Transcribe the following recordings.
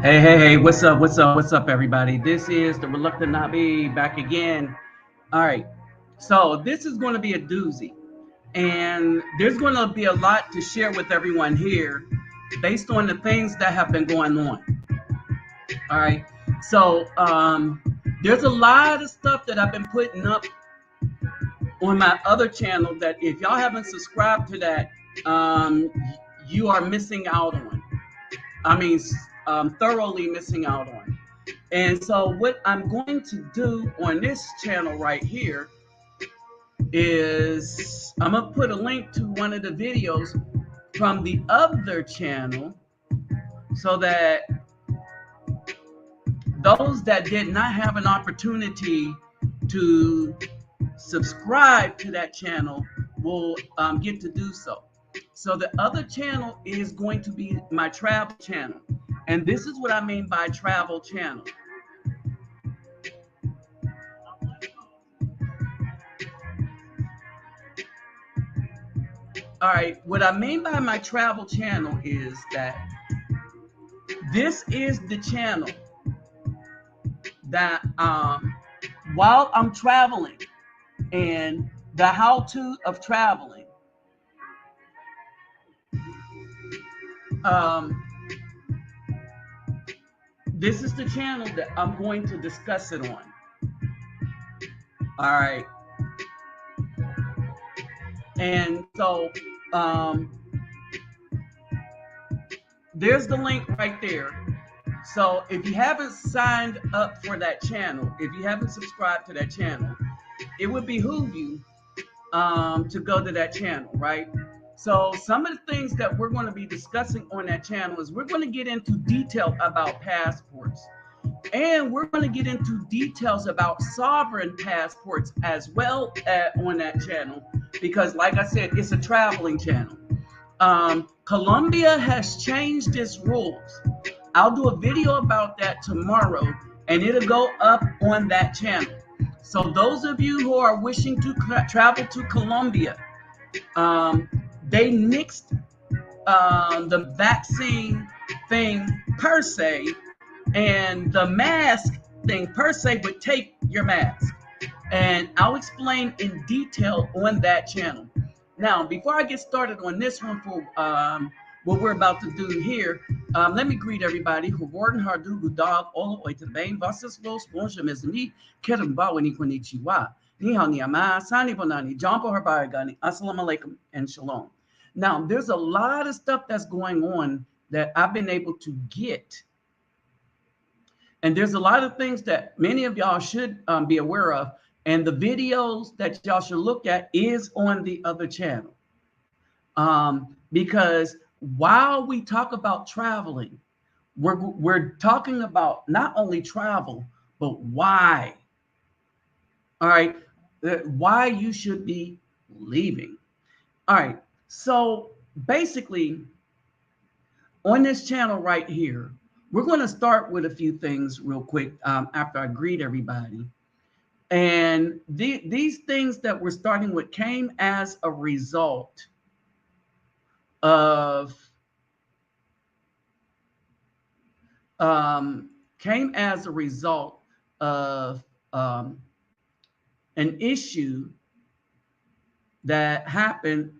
Hey, what's up, everybody? This is the Reluctant Nabi back again. All right, so this is going to be a doozy, and there's going to be a lot to share with everyone here based on the things that have been going on. All right, so there's a lot of stuff that I've been putting up on my other channel that if y'all haven't subscribed to that, um, you are missing out on. I mean, thoroughly missing out on. And so what I'm going to do on this channel right here is I'm going to put a link to one of the videos from the other channel so that those that did not have an opportunity to subscribe to that channel will get to do so. So the other channel is going to be my travel channel. And this is what I mean by travel channel. All right, what I mean by my travel channel is that this is the channel that while I'm traveling and the how-to of traveling, this is the channel that I'm going to discuss it on. All right. And so there's the link right there. So if you haven't signed up for that channel, if you haven't subscribed to that channel, it would behoove you to go to that channel, right? So some of the things that we're going to be discussing on that channel is we're going to get into detail about passports. And we're going to get into details about sovereign passports as well on that channel. Because like I said, it's a traveling channel. Colombia has changed its rules. I'll do a video about that tomorrow, and it'll go up on that channel. So those of you who are wishing to travel to Colombia, they nixed the vaccine thing per se, and the mask thing per se, but take your mask. And I'll explain in detail on that channel. Now, before I get started on this one for what we're about to do here, let me greet everybody. Gordon Hardu, Gudag, all the way to the Bain, Vasas Los, Bonjour, mes amis, Keramba, Wani Konnichiwa, Ni hao ni ama, Sani Bonani, Jampo Harbaragani, Assalamu alaikum, and Shalom. Now, there's a lot of stuff that's going on that I've been able to get. And there's a lot of things that many of y'all should be aware of. And the videos that y'all should look at is on the other channel. Because while we talk about traveling, we're talking about not only travel, but why. All right. Why you should be leaving. All right. So basically, on this channel right here, we're going to start with a few things real quick after I greet everybody. And these things that we're starting with came as a result of an issue that happened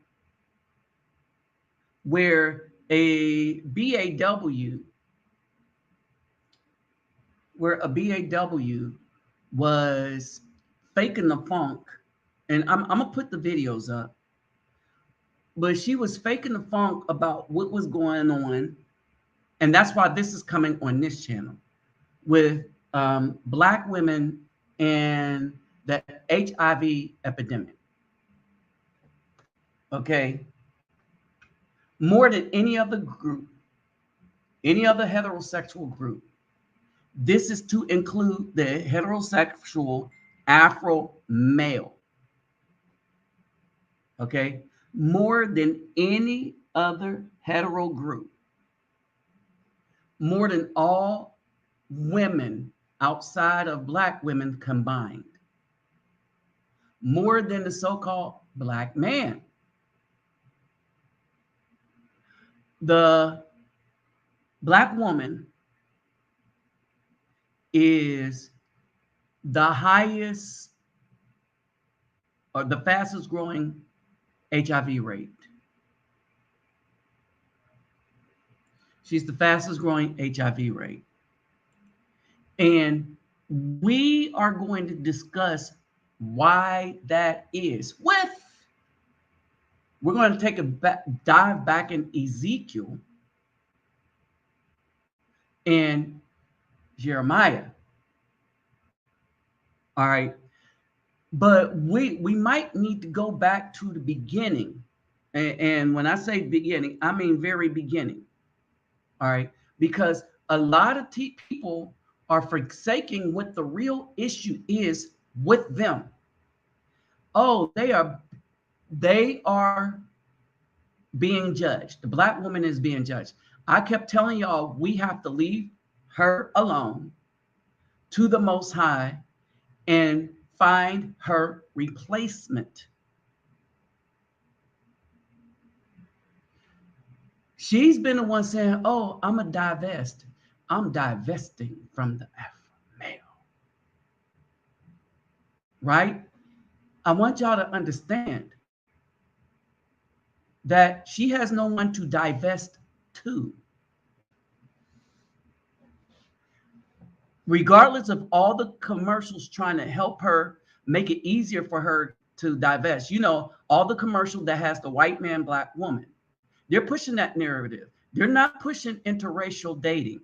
where a BAW was faking the funk, and I'm gonna put the videos up, but she was faking the funk about what was going on, and that's why this is coming on this channel with Black women and the HIV epidemic. Okay, more than any other group, any other heterosexual group. This is to include the heterosexual Afro male. Okay, more than any other hetero group, more than all women outside of Black women combined, more than the so-called Black man. The Black woman is the highest or the fastest growing HIV rate. She's the fastest growing HIV rate. And we are going to discuss why that is. We're going to take a dive back in Ezekiel and Jeremiah. All right. But we might need to go back to the beginning. And when I say beginning, I mean very beginning. All right. Because a lot of people are forsaking what the real issue is with them. Oh, they are being judged. The Black woman is being judged. I kept telling y'all we have to leave her alone to the Most High and find her replacement. She's been the one saying, oh, I'm a divest. I'm divesting from the Afro male. Right? I want y'all to understand that she has no one to divest to. Regardless of all the commercials trying to help her make it easier for her to divest, you know, all the commercial that has the white man, Black woman, they're pushing that narrative. They're not pushing interracial dating.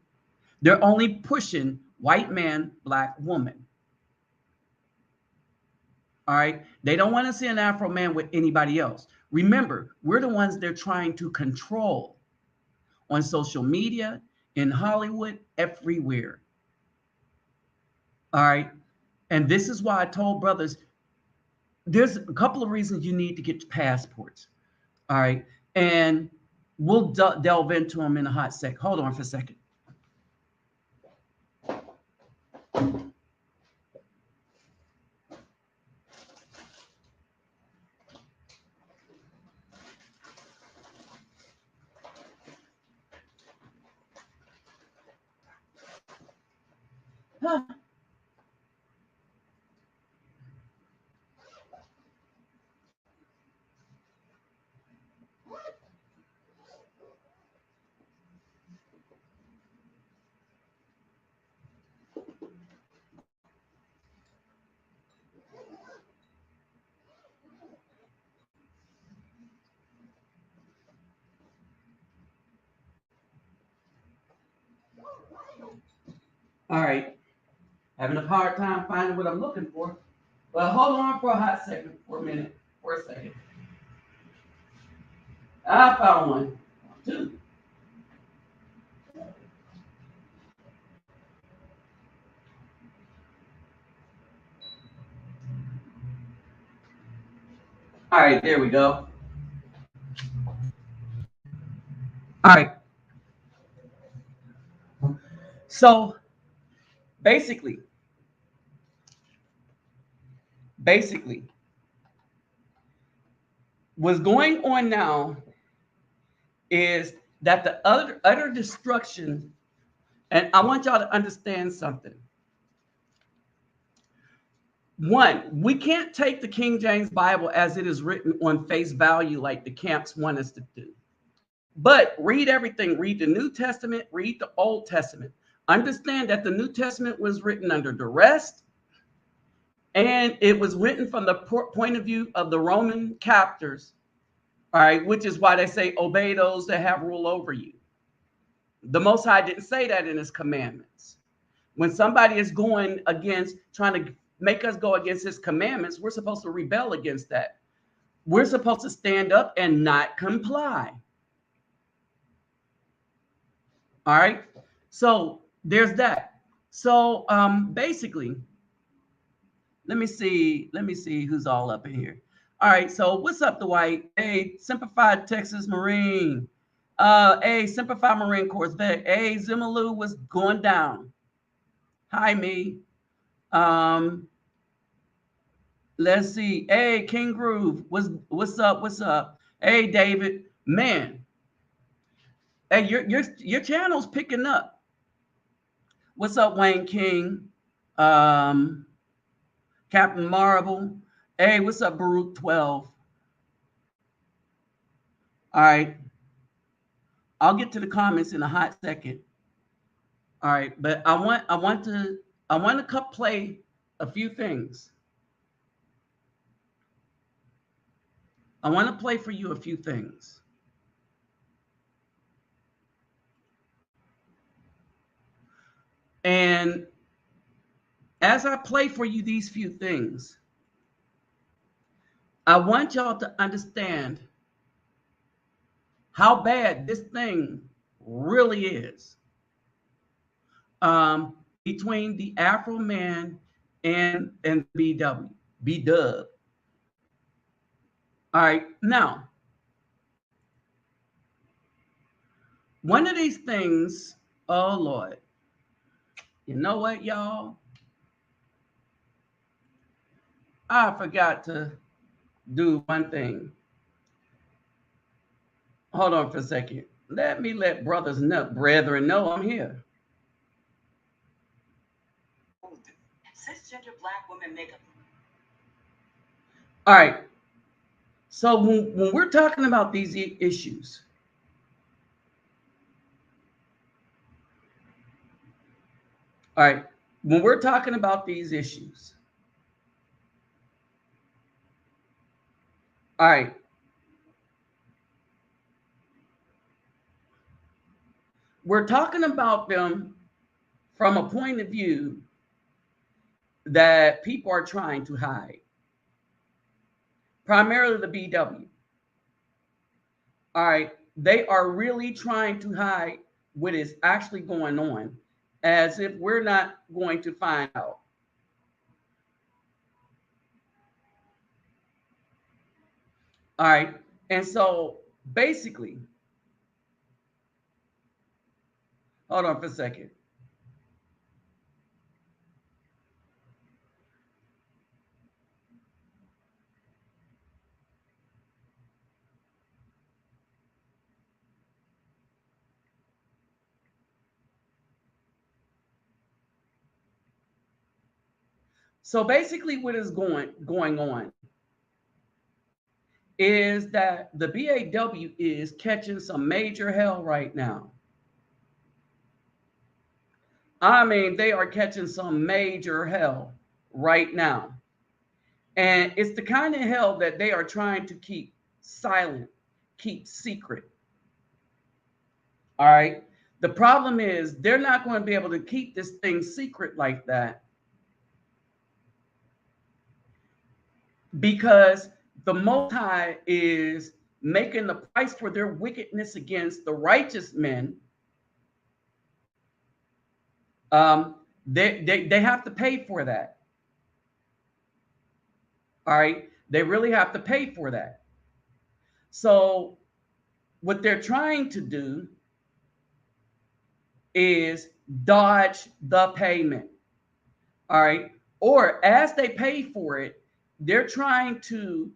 They're only pushing white man, Black woman. All right. They don't want to see an Afro man with anybody else. Remember, we're the ones they're trying to control on social media, in Hollywood, everywhere. All right. And this is why I told brothers, there's a couple of reasons you need to get passports. All right. And we'll delve into them in a hot sec. Hold on for a second. Huh. All right. Having a hard time finding what I'm looking for. Well, hold on for a hot second, for a minute, for a second. I found one, two. All right, there we go. All right. So basically, what's going on now is that the utter destruction, and I want y'all to understand something. One, we can't take the King James Bible as it is written on face value like the camps want us to do. But read everything. Read the New Testament, read the Old Testament. Understand that the New Testament was written under duress, and it was written from the point of view of the Roman captors, all right, which is why they say, obey those that have rule over you. The Most High didn't say that in his commandments. When somebody is going against, trying to make us go against his commandments, we're supposed to rebel against that. We're supposed to stand up and not comply. All right. So there's that. So basically, let me see who's all up in here. All right. So what's up, Dwight? Hey, Simplified Texas Marine. Hey, Simplified Marine Corps vet. Hey, Zimalu was going down. Hi, me. Let's see. Hey, King Groove. What's up? What's up? Hey, David. Man, Hey, your channel's picking up. What's up, Wayne King? Um, Captain Marvel. Hey, what's up, Baruch 12? All right. I'll get to the comments in a hot second. All right, but I want to play a few things. I want to play for you a few things. And as I play for you these few things, I want y'all to understand how bad this thing really is, between the Afro man and B Dub. All right, now one of these things. Oh Lord, you know what, y'all? I forgot to do one thing. Hold on for a second. Let me let brethren know I'm here. Cisgender black women make up. All right. So when we're talking about these issues, all right, when we're talking about these issues, all right, we're talking about them from a point of view that people are trying to hide, primarily the BW. All right, they are really trying to hide what is actually going on, as if we're not going to find out. All right, and so basically, hold on for a second. So basically, what is going on is that the BAW is catching some major hell right now. I mean, they are catching some major hell right now. And it's the kind of hell that they are trying to keep silent, keep secret. All right. The problem is they're not going to be able to keep this thing secret like that, because the Most High is making the price for their wickedness against the righteous men. They have to pay for that. All right, they really have to pay for that. So what they're trying to do is dodge the payment. All right, or as they pay for it, they're trying to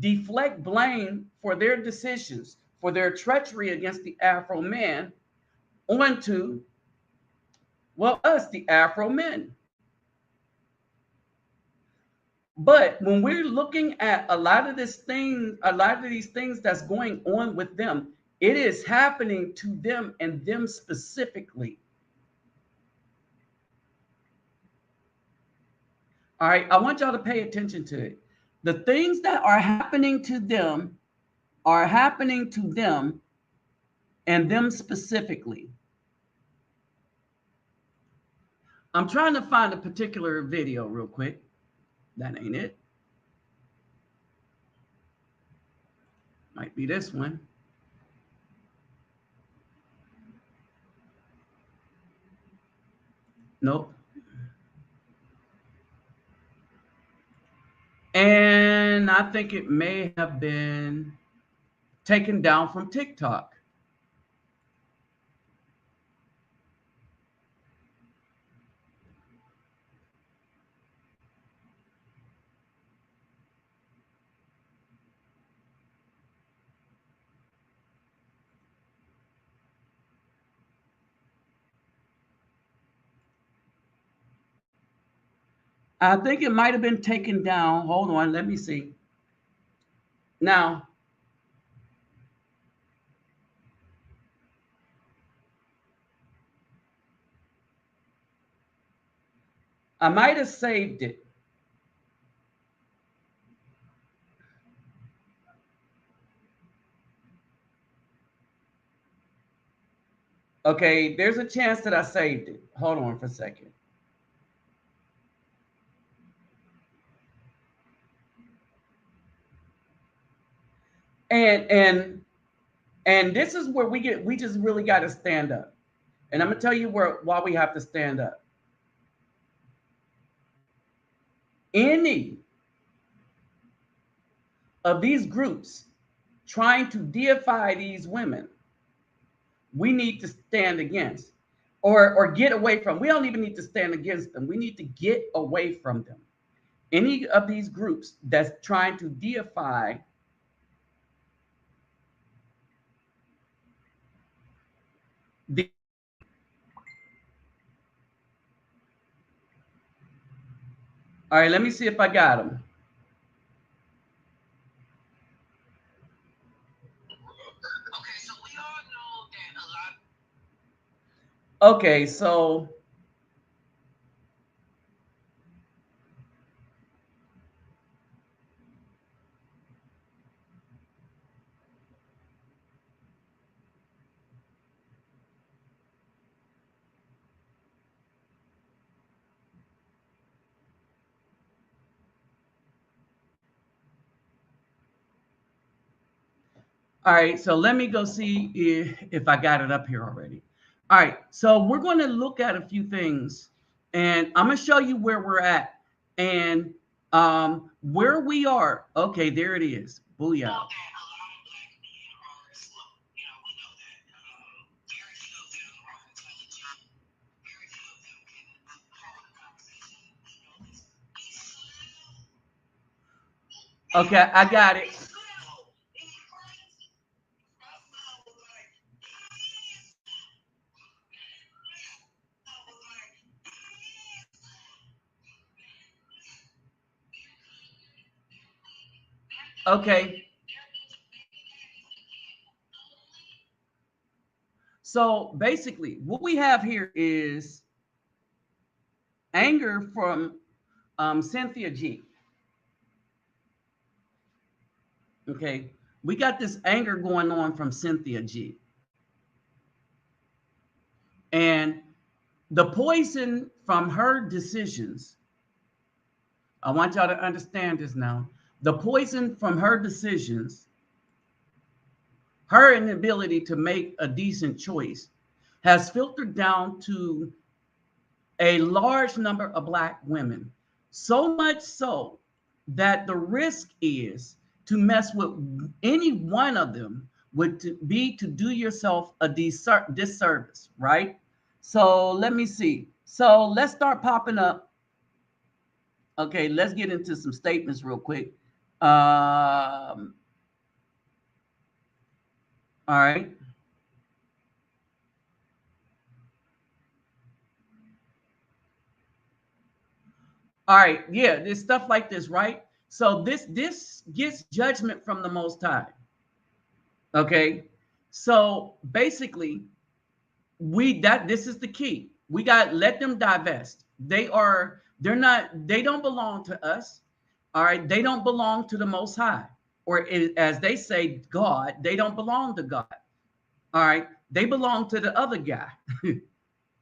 deflect blame for their decisions, for their treachery against the Afro man, onto, well, us, the Afro men. But when we're looking at a lot of these things that's going on with them, it is happening to them and them specifically. All right, I want y'all to pay attention to it. The things that are happening to them are happening to them and them specifically. I'm trying to find a particular video real quick. That ain't it. Might be this one. Nope. And I think it may have been taken down from TikTok. I think it might have been taken down. Hold on, let me see. Now, I might have saved it. Okay, there's a chance that I saved it. Hold on for a second. And and this is where we just really got to stand up. And I'm gonna tell you why we have to stand up. Any of these groups trying to deify these women, we need to stand against or get away from. We don't even need to stand against them. We need to get away from them. Any of these groups that's trying to deify the. All right, let me see if I got them. Okay, so all right, so let me go see if I got it up here already. All right, so we're going to look at a few things, and I'm going to show you where we're at and where we are. Okay, there it is. Booyah. Okay, I got it. Okay. So basically, what we have here is anger from Cynthia G. Okay. We got this anger going on from Cynthia G. And the poison from her decisions, I want y'all to understand this now. The poison from her decisions, her inability to make a decent choice, has filtered down to a large number of Black women. So much so that the risk is to mess with any one of them would be to do yourself a disservice, right? So let me see. So let's start popping up. Okay, let's get into some statements real quick. All right. All right. Yeah, there's stuff like this, right? So this gets judgment from the Most High. Okay. So basically, this is the key. We got let them divest. They don't belong to us. All right. They don't belong to the Most High. Or as they say, God, they don't belong to God. All right. They belong to the other guy.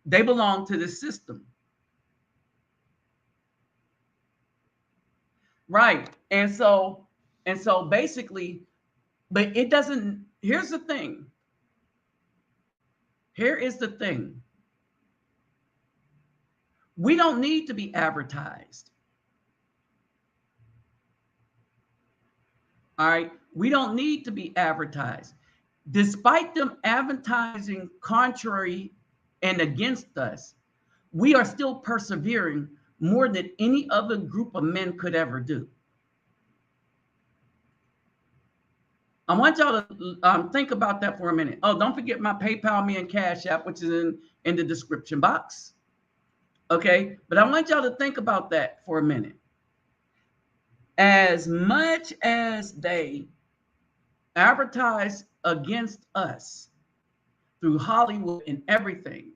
They belong to the system. Right. And so basically, but it doesn't, here's the thing. Here is the thing. We don't need to be advertised. All right. We don't need to be advertised. Despite them advertising contrary and against us, we are still persevering more than any other group of men could ever do. I want y'all to think about that for a minute. Oh, don't forget my PayPal, me, and Cash App, which is in the description box. Okay, but I want y'all to think about that for a minute. As much as they advertise against us through Hollywood and everything,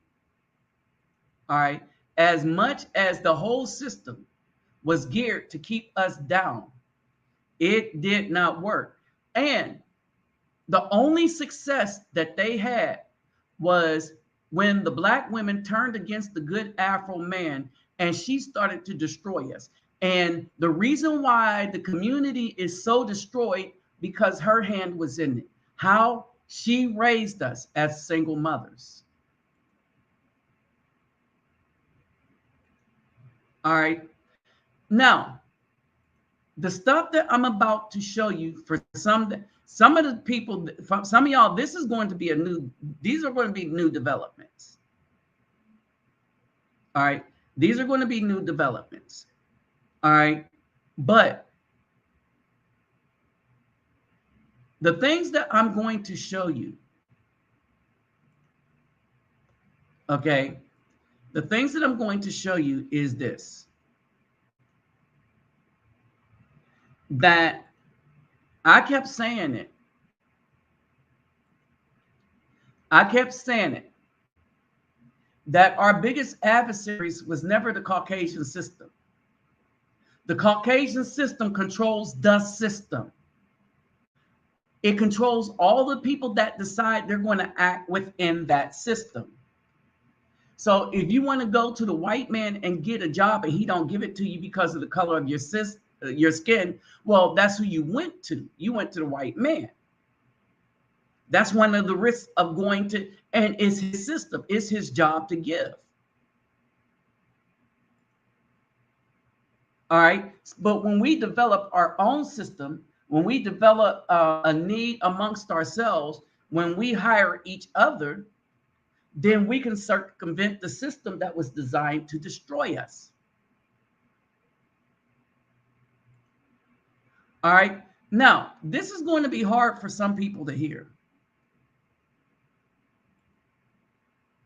all right, as much as the whole system was geared to keep us down, it did not work. And the only success that they had was when the black women turned against the good Afro man and she started to destroy us. And the reason why the community is so destroyed because her hand was in it. How she raised us as single mothers. All right. Now, the stuff that I'm about to show you for some of the people, some of y'all, this is going to be these are going to be new developments. All right. These are going to be new developments. All right. But the things that I'm going to show you, okay, the things that I'm going to show you is this, that I kept saying it. I kept saying it, that our biggest adversaries was never the Caucasian system. The Caucasian system controls the system. It controls all the people that decide they're going to act within that system. So if you want to go to the white man and get a job and he don't give it to you because of the color of your skin, well, that's who you went to. You went to the white man. That's one of the risks of going to, and it's his system. It's his job to give. All right. But when we develop our own system, when we develop a need amongst ourselves, when we hire each other, then we can circumvent the system that was designed to destroy us. All right. Now, this is going to be hard for some people to hear.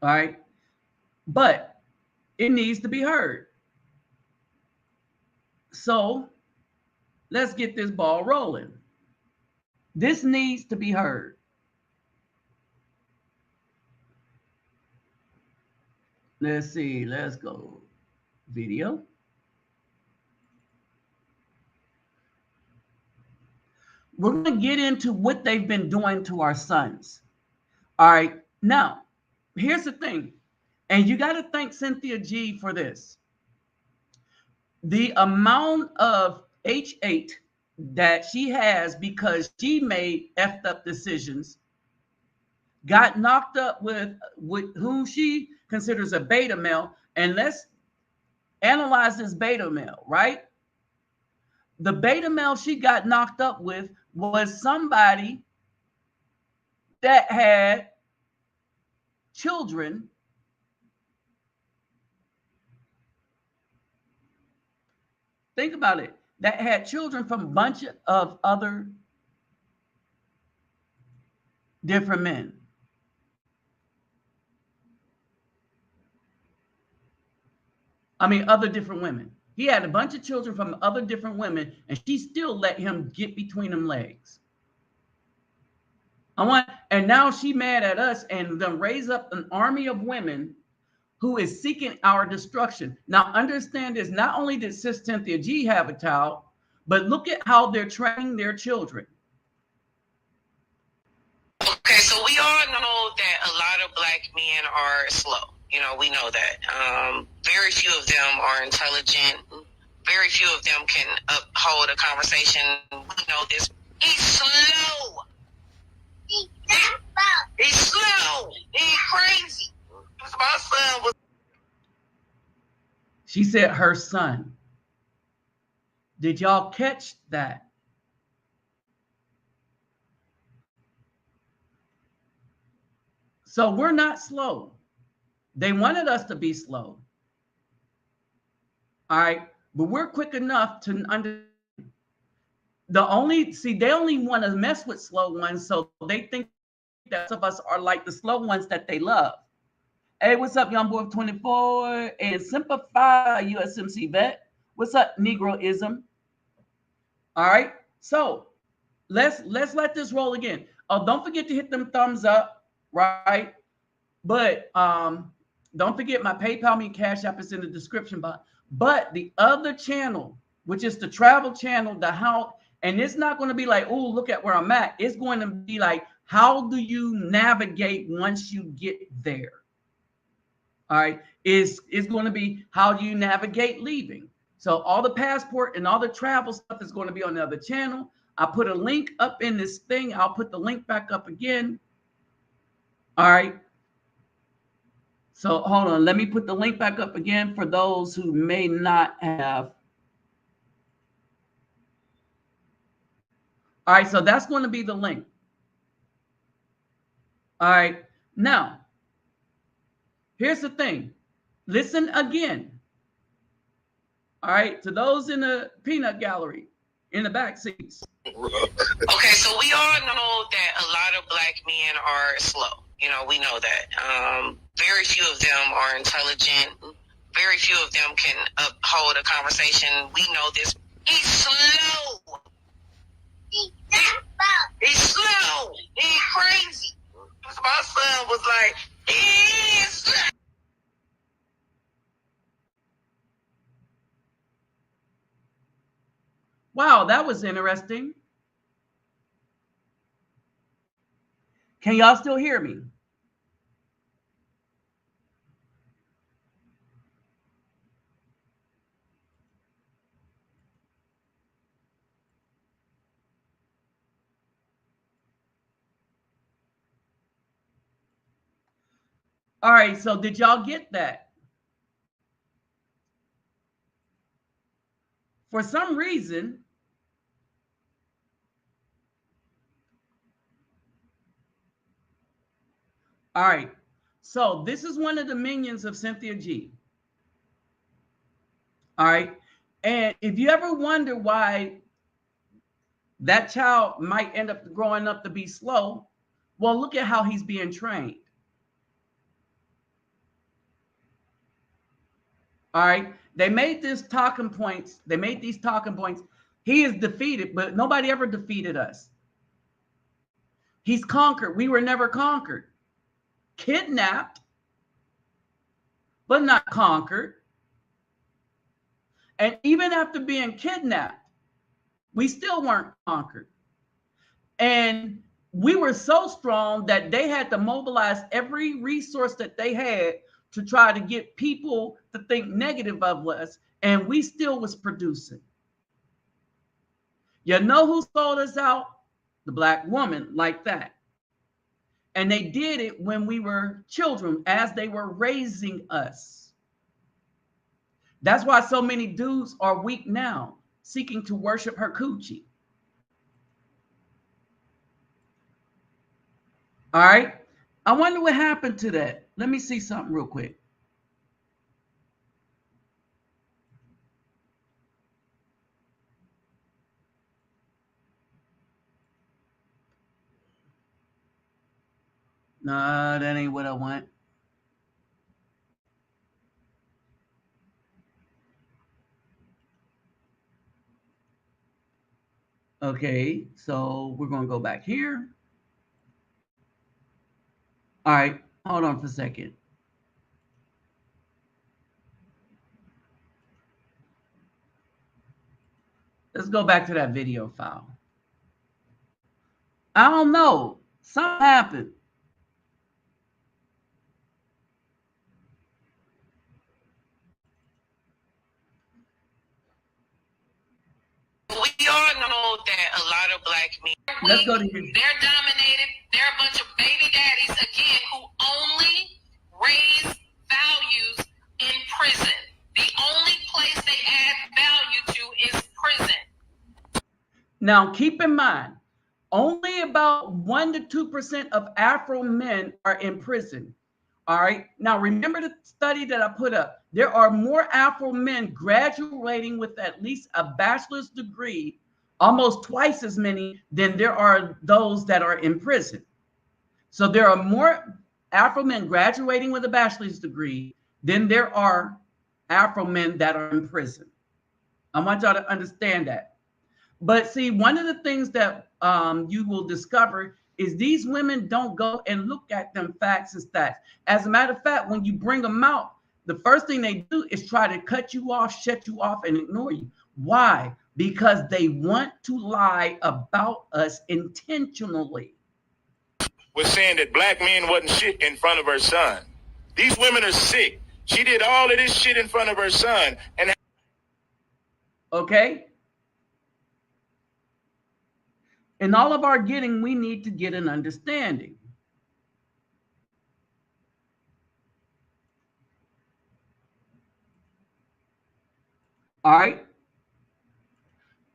All right. But it needs to be heard. So let's get this ball rolling. This needs to be heard. Let's see. Let's go. Video. We're going to get into what they've been doing to our sons. All right. Now, here's the thing. And you got to thank Cynthia G for this. The amount of H8 that she has because she made effed up decisions, got knocked up with who she considers a beta male. And let's analyze this beta male, right? The beta male she got knocked up with was somebody that had children think about it, that had children from a bunch of other different men. I mean, other different women. He had a bunch of children from other different women, and she still let him get between them legs. And now she mad at us and then raise up an army of women who is seeking our destruction. Now, understand this, not only did Sis Cynthia G have a child, but look at how they're training their children. Okay, so we all know that a lot of black men are slow. You know, we know that. Very few of them are intelligent. Very few of them can uphold a conversation. We know this. He's slow. He's slow. He's crazy. My son was. She said her son. Did y'all catch that? So we're not slow. They wanted us to be slow. All right. But we're quick enough to understand. They only want to mess with slow ones. So they think that some of us are like the slow ones that they love. Hey, what's up, young boy of 24 and Simplify USMC vet? What's up, Negroism? All right, so let's let this roll again. Oh, don't forget to hit them thumbs up, right? But don't forget my PayPal, me, Cash App is in the description box. But the other channel, which is the travel channel, the how, and it's not going to be like, oh, look at where I'm at. It's going to be like, how do you navigate once you get there? All right, is going to be how do you navigate leaving. So all the passport and all the travel stuff is going to be on the other channel. I put a link up in this thing. I'll put the link back up again. All right. So hold on. Let me put the link back up again for those who may not have. All right. So that's going to be the link. All right. Now, here's the thing. Listen again. All right. To those in the peanut gallery, in the back seats. Okay, so we all know that a lot of black men are slow. You know, we know that. Very few of them are intelligent. Very few of them can hold a conversation. We know this. He's slow. He's slow. He's crazy. My son was like, he's slow. Wow, that was interesting. Can y'all still hear me? All right, so did y'all get that? For some reason, all right, so this is one of the minions of Cynthia G. All right, and if you ever wonder why that child might end up growing up to be slow, well, look at how he's being trained. All right, they made these talking points. He is defeated, but nobody ever defeated us. He's conquered. We were never conquered. Kidnapped, but not conquered. And even after being kidnapped, we still weren't conquered. And we were so strong that they had to mobilize every resource that they had to try to get people to think negative of us. And we still was producing. You know who sold us out? The black woman, like that. And they did it when we were children, as they were raising us. That's why so many dudes are weak now, seeking to worship her coochie. All right. I wonder what happened to that. Let me see something real quick. No, that ain't what I want. Okay, so we're going to go back here. All right, hold on for a second. Let's go back to that video file. I don't know. Something happened. We all know that a lot of black men, let's go to here. They're dominated. They're a bunch of baby daddies, again, who only raise values in prison. The only place they add value to is prison. Now, keep in mind, only about 1% to 2% of Afro men are in prison. All right. Now, remember the study that I put up. There are more Afro men graduating with at least a bachelor's degree, almost twice as many than there are those that are in prison. So there are more Afro men graduating with a bachelor's degree, then there are Afro men that are in prison. I want y'all to understand that. But see, one of the things that you will discover is these women don't go and look at them facts and stats. As a matter of fact, when you bring them out, the first thing they do is try to cut you off, shut you off, and ignore you. Why? Because they want to lie about us intentionally. Was saying that black men wasn't shit in front of her son. These women are sick. She did all of this shit in front of her son. And okay? In all of our getting, we need to get an understanding. All right?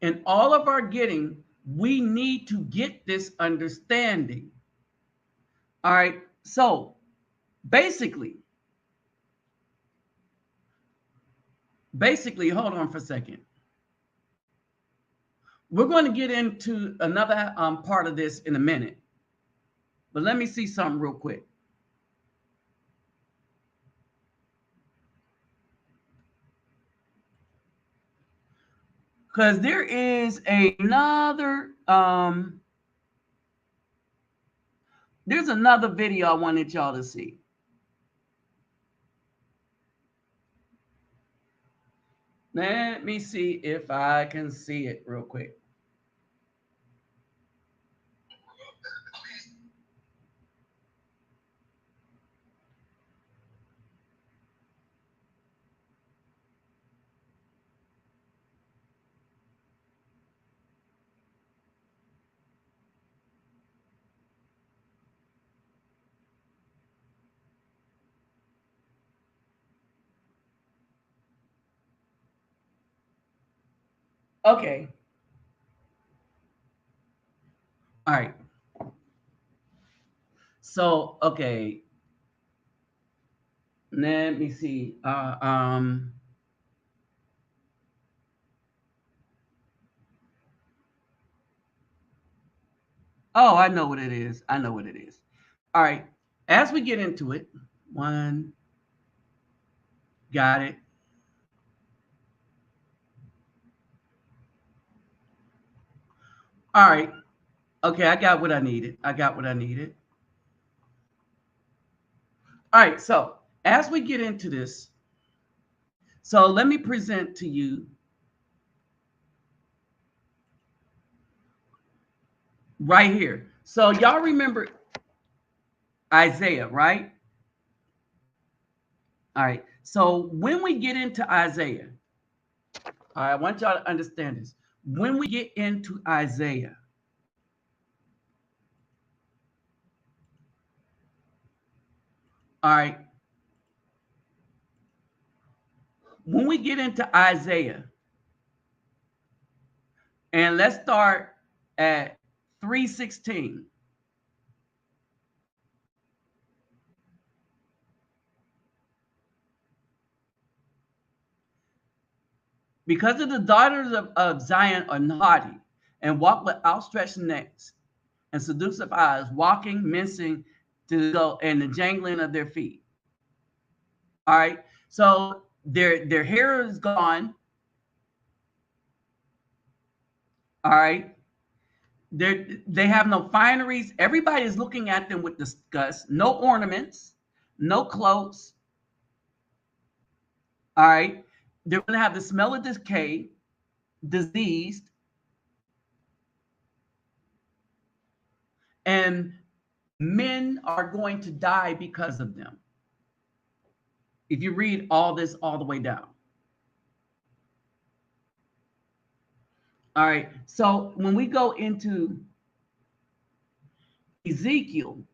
In all of our getting, we need to get this understanding. All right? So, basically, hold on for a second. We're going to get into another part of this in a minute. But let me see something real quick. Because there is another there's another video I wanted y'all to see. Let me see if I can see it real quick. Okay. All right. So, okay. Let me see. Oh, I know what it is. I know what it is. All right. As we get into it, one, got it. All right. Okay, I got what I needed. All right. So, as we get into this, so let me present to you right here. So, y'all remember Isaiah, right? All right. So, when we get into Isaiah, all right, I want y'all to understand this. When we get into Isaiah, all right, when we get into Isaiah, and let's start at 3:16. Because of the daughters of Zion are naughty and walk with outstretched necks and seductive eyes, walking, mincing to go, and the jangling of their feet. All right. So their hair is gone. All right. They have no fineries. Everybody is looking at them with disgust. No ornaments, no clothes. All right. They're going to have the smell of decay, diseased, and men are going to die because of them. If you read all this all the way down. All right. So when we go into Ezekiel,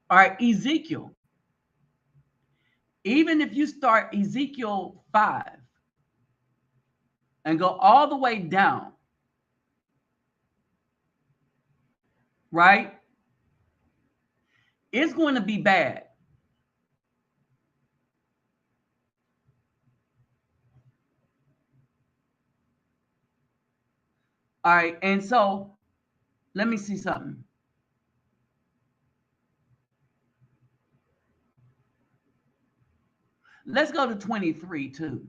all right, Ezekiel, even if you start Ezekiel 5 and go all the way down, right, it's going to be bad. All right. And so let me see something. Let's go to 23 too.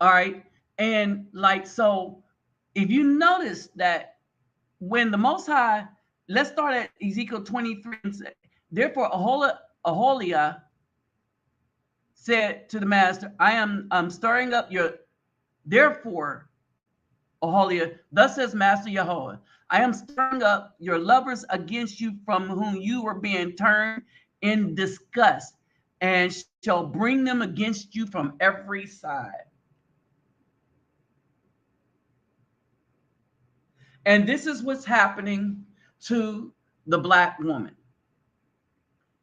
All right. And like, so if you notice that when the Most High, let's start at Ezekiel 23 and say, therefore, Aholiah said to the master, I'm stirring up your, therefore, Aholiah, thus says Master Yahweh, I am stirring up your lovers against you from whom you were being turned in disgust, and shall bring them against you from every side. And this is what's happening to the Black woman.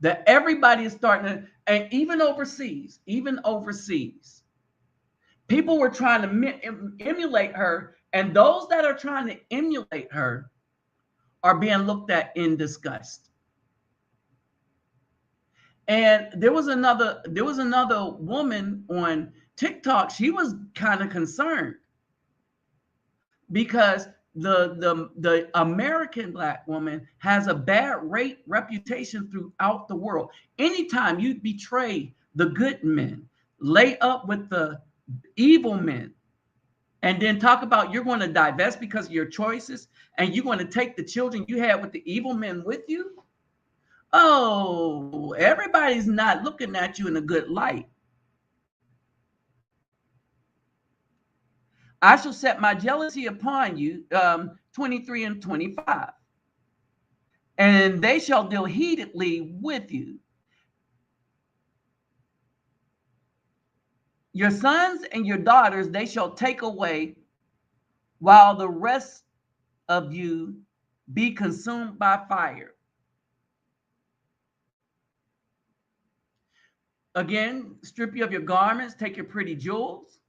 That everybody is starting to, and even overseas, people were trying to emulate her, and those that are trying to emulate her are being looked at in disgust. And there was another woman on TikTok. She was kind of concerned because the American Black woman has a bad reputation throughout the world. Anytime you betray the good men, lay up with the evil men, and then talk about you're going to divest because of your choices, and you're going to take the children you had with the evil men with you. Oh, everybody's not looking at you in a good light. I shall set my jealousy upon you, 23 and 25. And they shall deal heatedly with you. Your sons and your daughters they shall take away, while the rest of you be consumed by fire. Again, strip you of your garments, take your pretty jewels.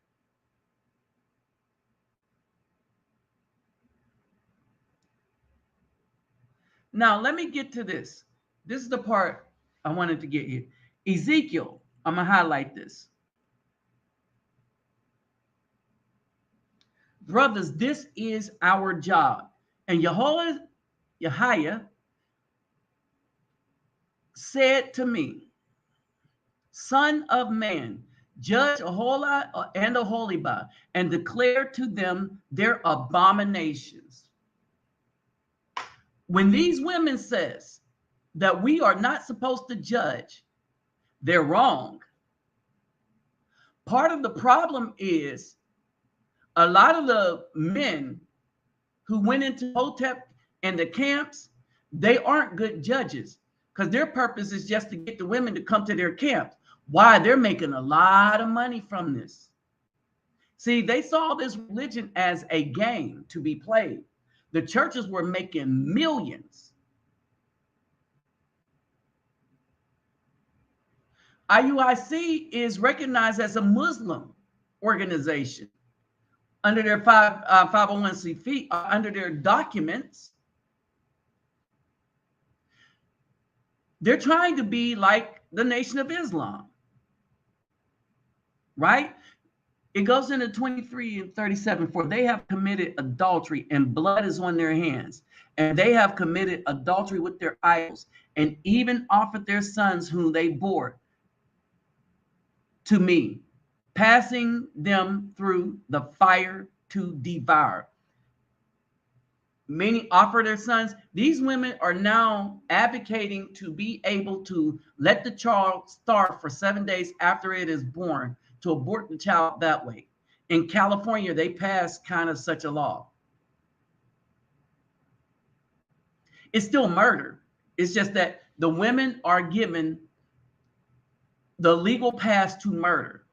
Now, let me get to this. This is the part I wanted to get here. Ezekiel, I'm going to highlight this. Brothers, this is our job. And Yahweh said to me, Son of man, judge Aholah and Aholibah, and declare to them their abominations. When these women says that we are not supposed to judge, they're wrong. Part of the problem is a lot of the men who went into Hotep and the camps, they aren't good judges because their purpose is just to get the women to come to their camps. Why? They're making a lot of money from this. See, they saw this religion as a game to be played. The churches were making millions. IUIC is recognized as a Muslim organization under their 501c, under their documents. They're trying to be like the Nation of Islam, right? It goes into 23 and 37, for they have committed adultery and blood is on their hands, and they have committed adultery with their idols, and even offered their sons whom they bore to me, passing them through the fire to devour. Many offer their sons. These women are now advocating to be able to let the child starve for 7 days after it is born, to abort the child that way. In California, they passed kind of such a law. It's still murder. It's just that the women are given the legal pass to murder.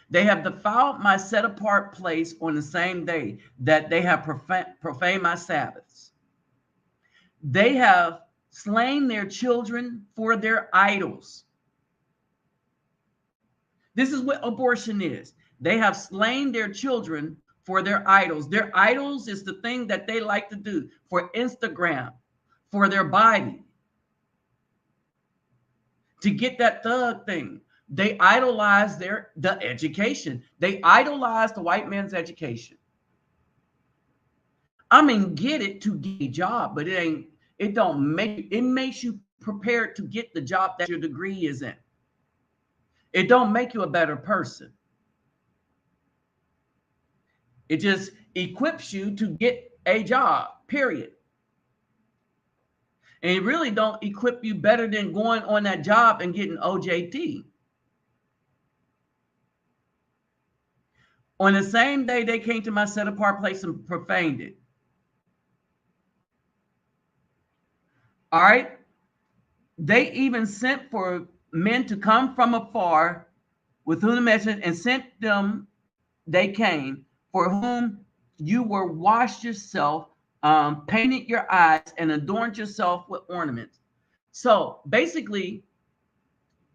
They have defiled my set apart place on the same day that they have profaned my Sabbaths. They have slain their children for their idols. This is what abortion is. They have slain their children for their idols. Their idols is the thing that they like to do for Instagram, for their body, to get that thug thing. They idolize the education. They idolize the white man's education. I mean, get it to get a job, but it don't make, it makes you prepared to get the job that your degree is in. It don't make you a better person. It just equips you to get a job, period. And it really don't equip you better than going on that job and getting OJT. On the same day they came to my set apart place and profaned it. All right. They even sent for men to come from afar with whom the message, and sent them, they came, for whom you were washed yourself, painted your eyes, and adorned yourself with ornaments. So basically,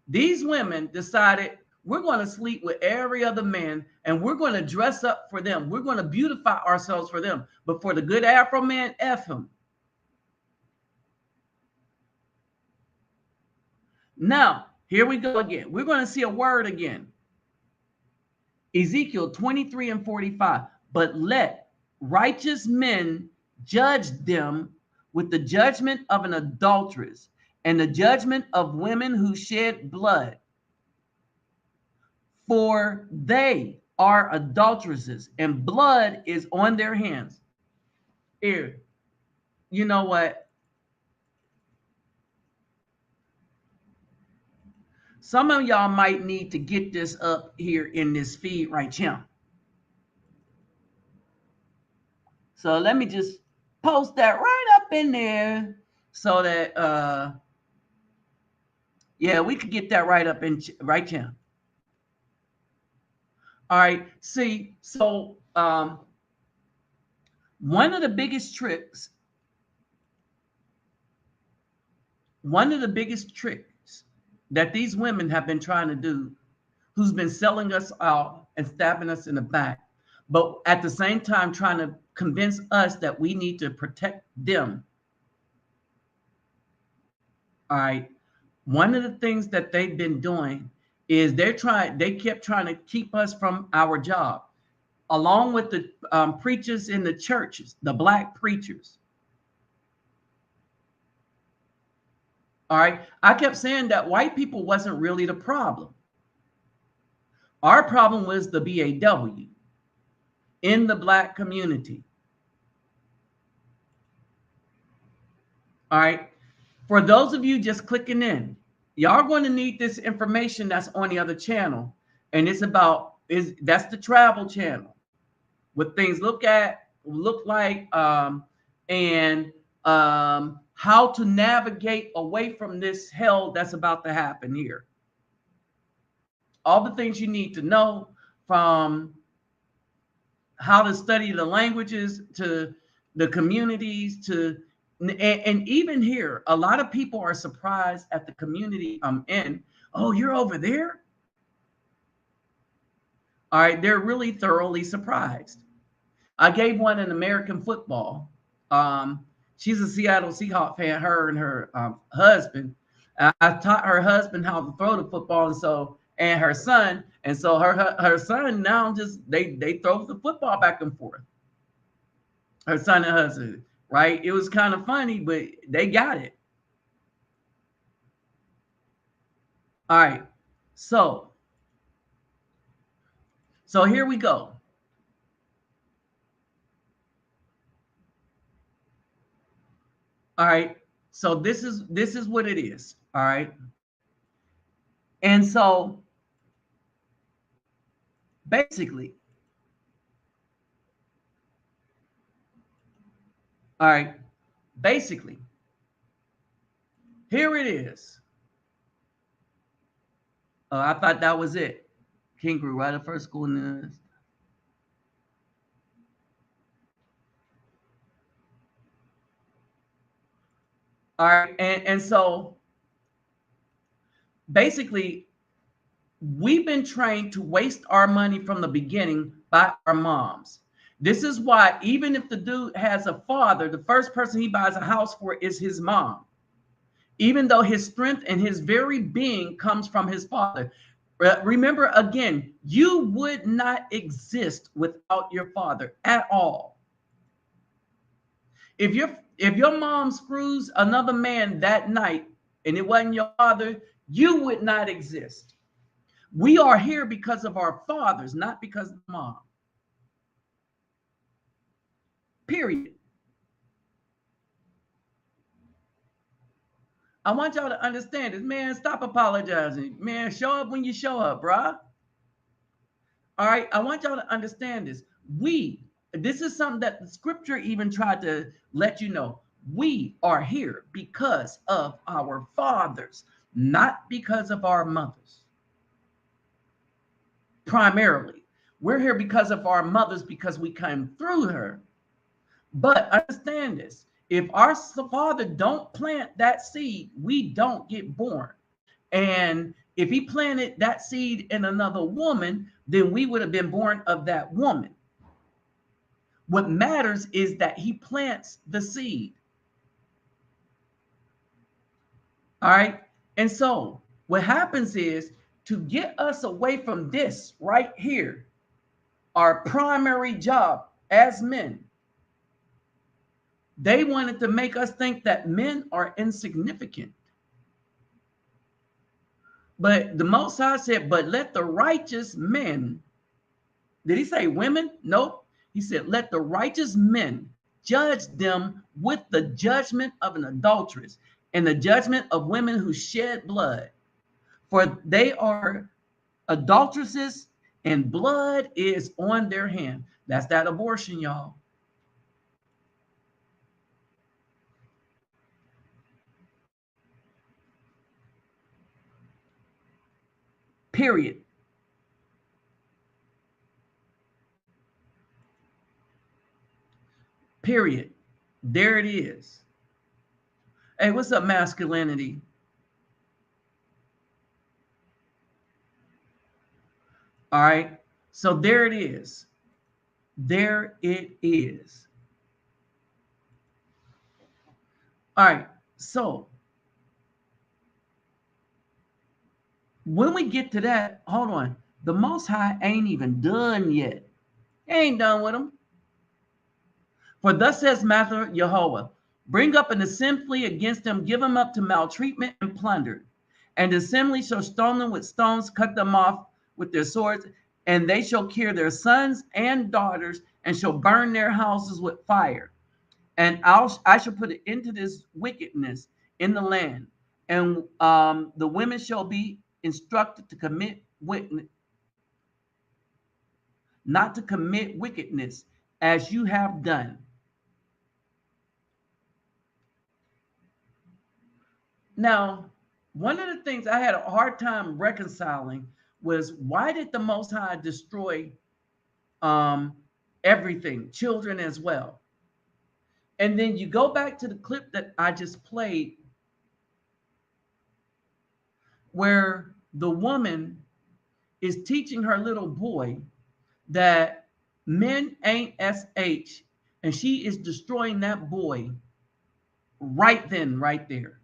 these women decided, we're going to sleep with every other man, and we're going to dress up for them. We're going to beautify ourselves for them. But for the good Afro man, F him. Now, here we go again. We're going to see a word again. Ezekiel 23 and 45. But let righteous men judge them with the judgment of an adulteress and the judgment of women who shed blood. For they are adulteresses, and blood is on their hands. Here, you know what? Some of y'all might need to get this up here in this feed right here. So let me just post that right up in there so that, yeah, we could get that right up in right here. All right. See, so one of the biggest tricks that these women have been trying to do, who's been selling us out and stabbing us in the back, but at the same time trying to convince us that we need to protect them. All right. One of the things that they've been doing is they kept trying to keep us from our job, along with the preachers in the churches, the black preachers. All right. I kept saying that white people wasn't really the problem. Our problem was the BAW in the black community. All right. For those of you just clicking in, y'all going to need this information that's on the other channel. And it's about, that's the travel channel. What things look like, and how to navigate away from this hell that's about to happen here. All the things you need to know, from how to study the languages to the communities to, and even here, a lot of people are surprised at the community I'm in. Oh, you're over there? All right, they're really thoroughly surprised. I gave one in American football. She's a Seattle Seahawks fan, her and her husband. I taught her husband how to throw the football, and her son, and so her son now just they throw the football back and forth. Her son and husband, right? It was kind of funny, but they got it. All right, so here we go. All right, so this is what it is. All right, and so basically, all right, basically, here it is. I thought that was it. King grew right up first school news. All right, and so basically, we've been trained to waste our money from the beginning by our moms. This is why even if the dude has a father, the first person he buys a house for is his mom, even though his strength and his very being comes from his father. Remember, again, you would not exist without your father at all. If your mom screws another man that night and it wasn't your father, you would not exist. We are here because of our fathers, not because of mom. Period. I want y'all to understand this, man. Stop apologizing, man. Show up when you show up, bruh. All right. I want y'all to understand this. This is something that the scripture even tried to let you know. We are here because of our fathers, not because of our mothers. Primarily, we're here because of our mothers because we came through her. But understand this. If our father don't plant that seed, we don't get born. And if he planted that seed in another woman, then we would have been born of that woman. What matters is that he plants the seed. All right. And so what happens is, to get us away from this right here, our primary job as men, they wanted to make us think that men are insignificant. But the Most High said, but let the righteous men, did he say women? Nope. He said, let the righteous men judge them with the judgment of an adulteress and the judgment of women who shed blood. For they are adulteresses and blood is on their hand. That's that abortion, y'all. Period. Period. There it is. Hey, what's up, masculinity? All right. So there it is. There it is. All right. So when we get to that, hold on. The Most High ain't even done yet. He ain't done with them. For thus says Master Jehovah, bring up an assembly against them, give them up to maltreatment and plunder. And the assembly shall stone them with stones, cut them off with their swords, and they shall kill their sons and daughters, and shall burn their houses with fire. And I shall put it into this wickedness in the land, and the women shall be instructed to commit not to commit wickedness as you have done. Now, one of the things I had a hard time reconciling was, why did the Most High destroy everything, children as well? And then you go back to the clip that I just played, where the woman is teaching her little boy that men ain't SH, and she is destroying that boy right then, right there.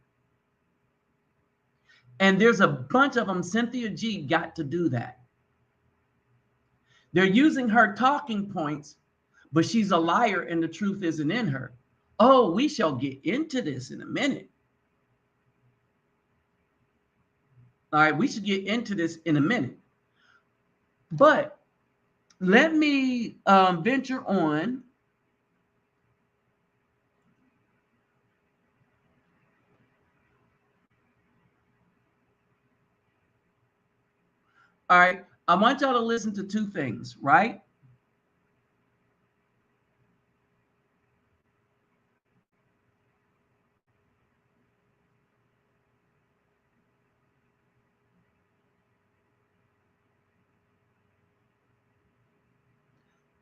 And there's a bunch of them. Cynthia G got to do that. They're using her talking points, but she's a liar and the truth isn't in her. Oh, we shall get into this in a minute. All right, we should get into this in a minute. But let me venture on. All right, I want y'all to listen to two things, right?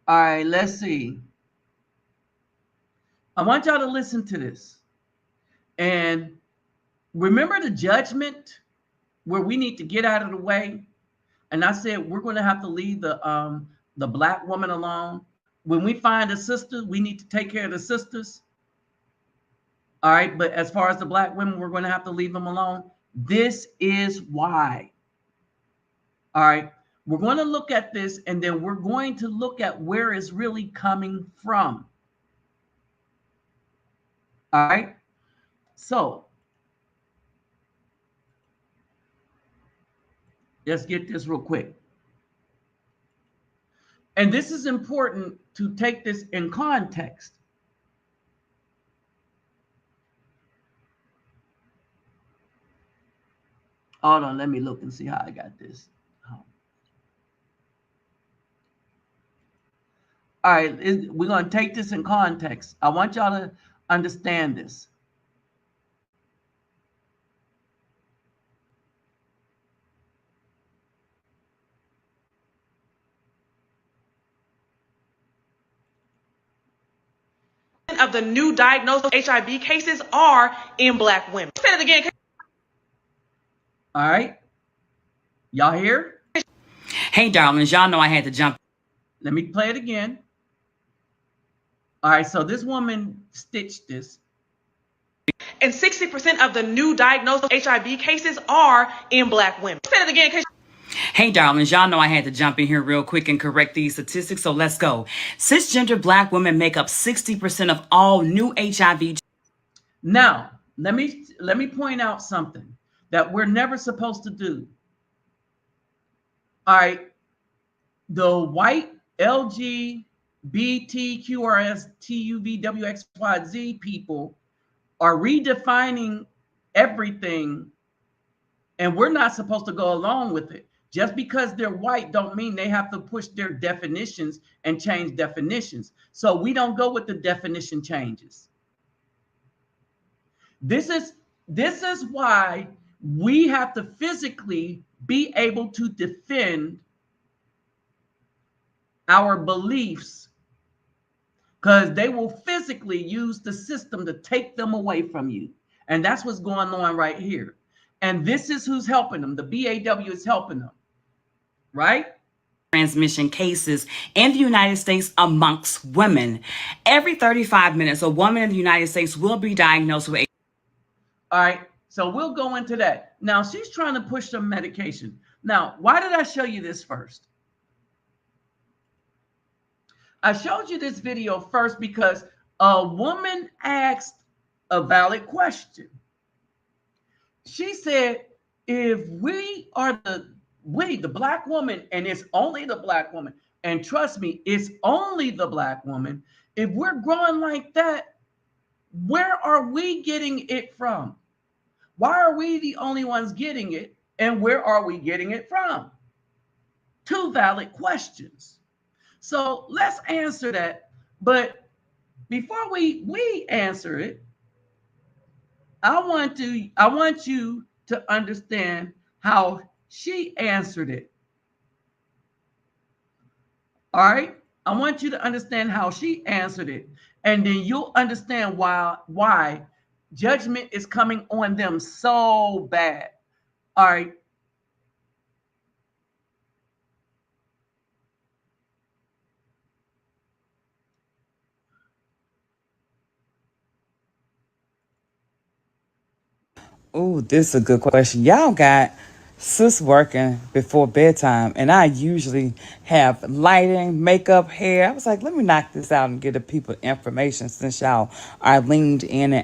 All right, let's see. I want y'all to listen to this. And remember the judgment where we need to get out of the way? And I said, we're going to have to leave the black woman alone. When we find a sister, we need to take care of the sisters. All right. But as far as the black women, we're going to have to leave them alone. This is why. All right. We're going to look at this, and then we're going to look at where it's really coming from. All right. So let's get this real quick. And this is important to take this in context. Hold on, let me look and see how I got this. All right, we're going to take this in context. I want y'all to understand this. Of the new diagnosed HIV cases are in black women. Say it again. All right. Y'all hear? Hey, darlings, y'all know I had to jump. Let me play it again. All right, so this woman stitched this. And 60% of the new diagnosed HIV cases are in black women. Say it again. Hey, darlings, y'all know I had to jump in here real quick and correct these statistics, so let's go. Cisgender black women make up 60% of all new HIV. Now, let me point out something that we're never supposed to do. All right, the white LGBTQRSTUVWXYZ people are redefining everything, and we're not supposed to go along with it. Just because they're white don't mean they have to push their definitions and change definitions. So we don't go with the definition changes. This is why we have to physically be able to defend our beliefs, because they will physically use the system to take them away from you. And that's what's going on right here. And this is who's helping them. The BAW is helping them, right? Transmission cases in the United States amongst women. Every 35 minutes, a woman in the United States will be diagnosed with HIV. All right, so we'll go into that. Now, she's trying to push some medication. Now, why did I show you this first? I showed you this video first because a woman asked a valid question. She said, if we are the black woman, and it's only the black woman, and trust me, it's only the black woman, if we're growing like that, where are we getting it from? Why are we the only ones getting it? And where are we getting it from? Two valid questions. So let's answer that. But before we answer it, I want you to understand how she answered it. All right? I want you to understand how she answered it. And then you'll understand why judgment is coming on them so bad. All right. Oh, this is a good question. Y'all got sis working before bedtime, and I usually have lighting, makeup, hair. I was like, let me knock this out and get the people information since y'all are leaned in.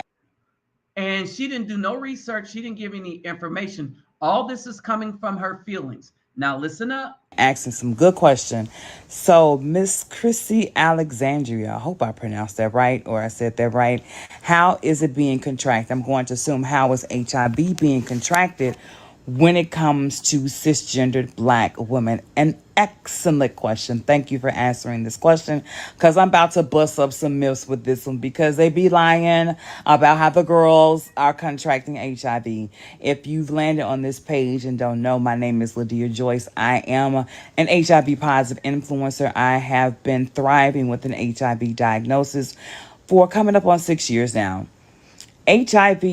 And she didn't do no research. She didn't give any information. All this is coming from her feelings. Now listen up. Asking some good question. So Miss Chrissy Alexandria, I hope I pronounced that right, or I said that right. How is it being contracted? I'm going to assume, how is HIV being contracted when it comes to cisgendered black women? An excellent question. Thank you for answering this question, because I'm about to bust up some myths with this one, because they be lying about how the girls are contracting HIV. If you've landed on this page and don't know, my name is Lydia Joyce. I am an HIV positive influencer. I have been thriving with an HIV diagnosis for coming up on 6 years now. HIV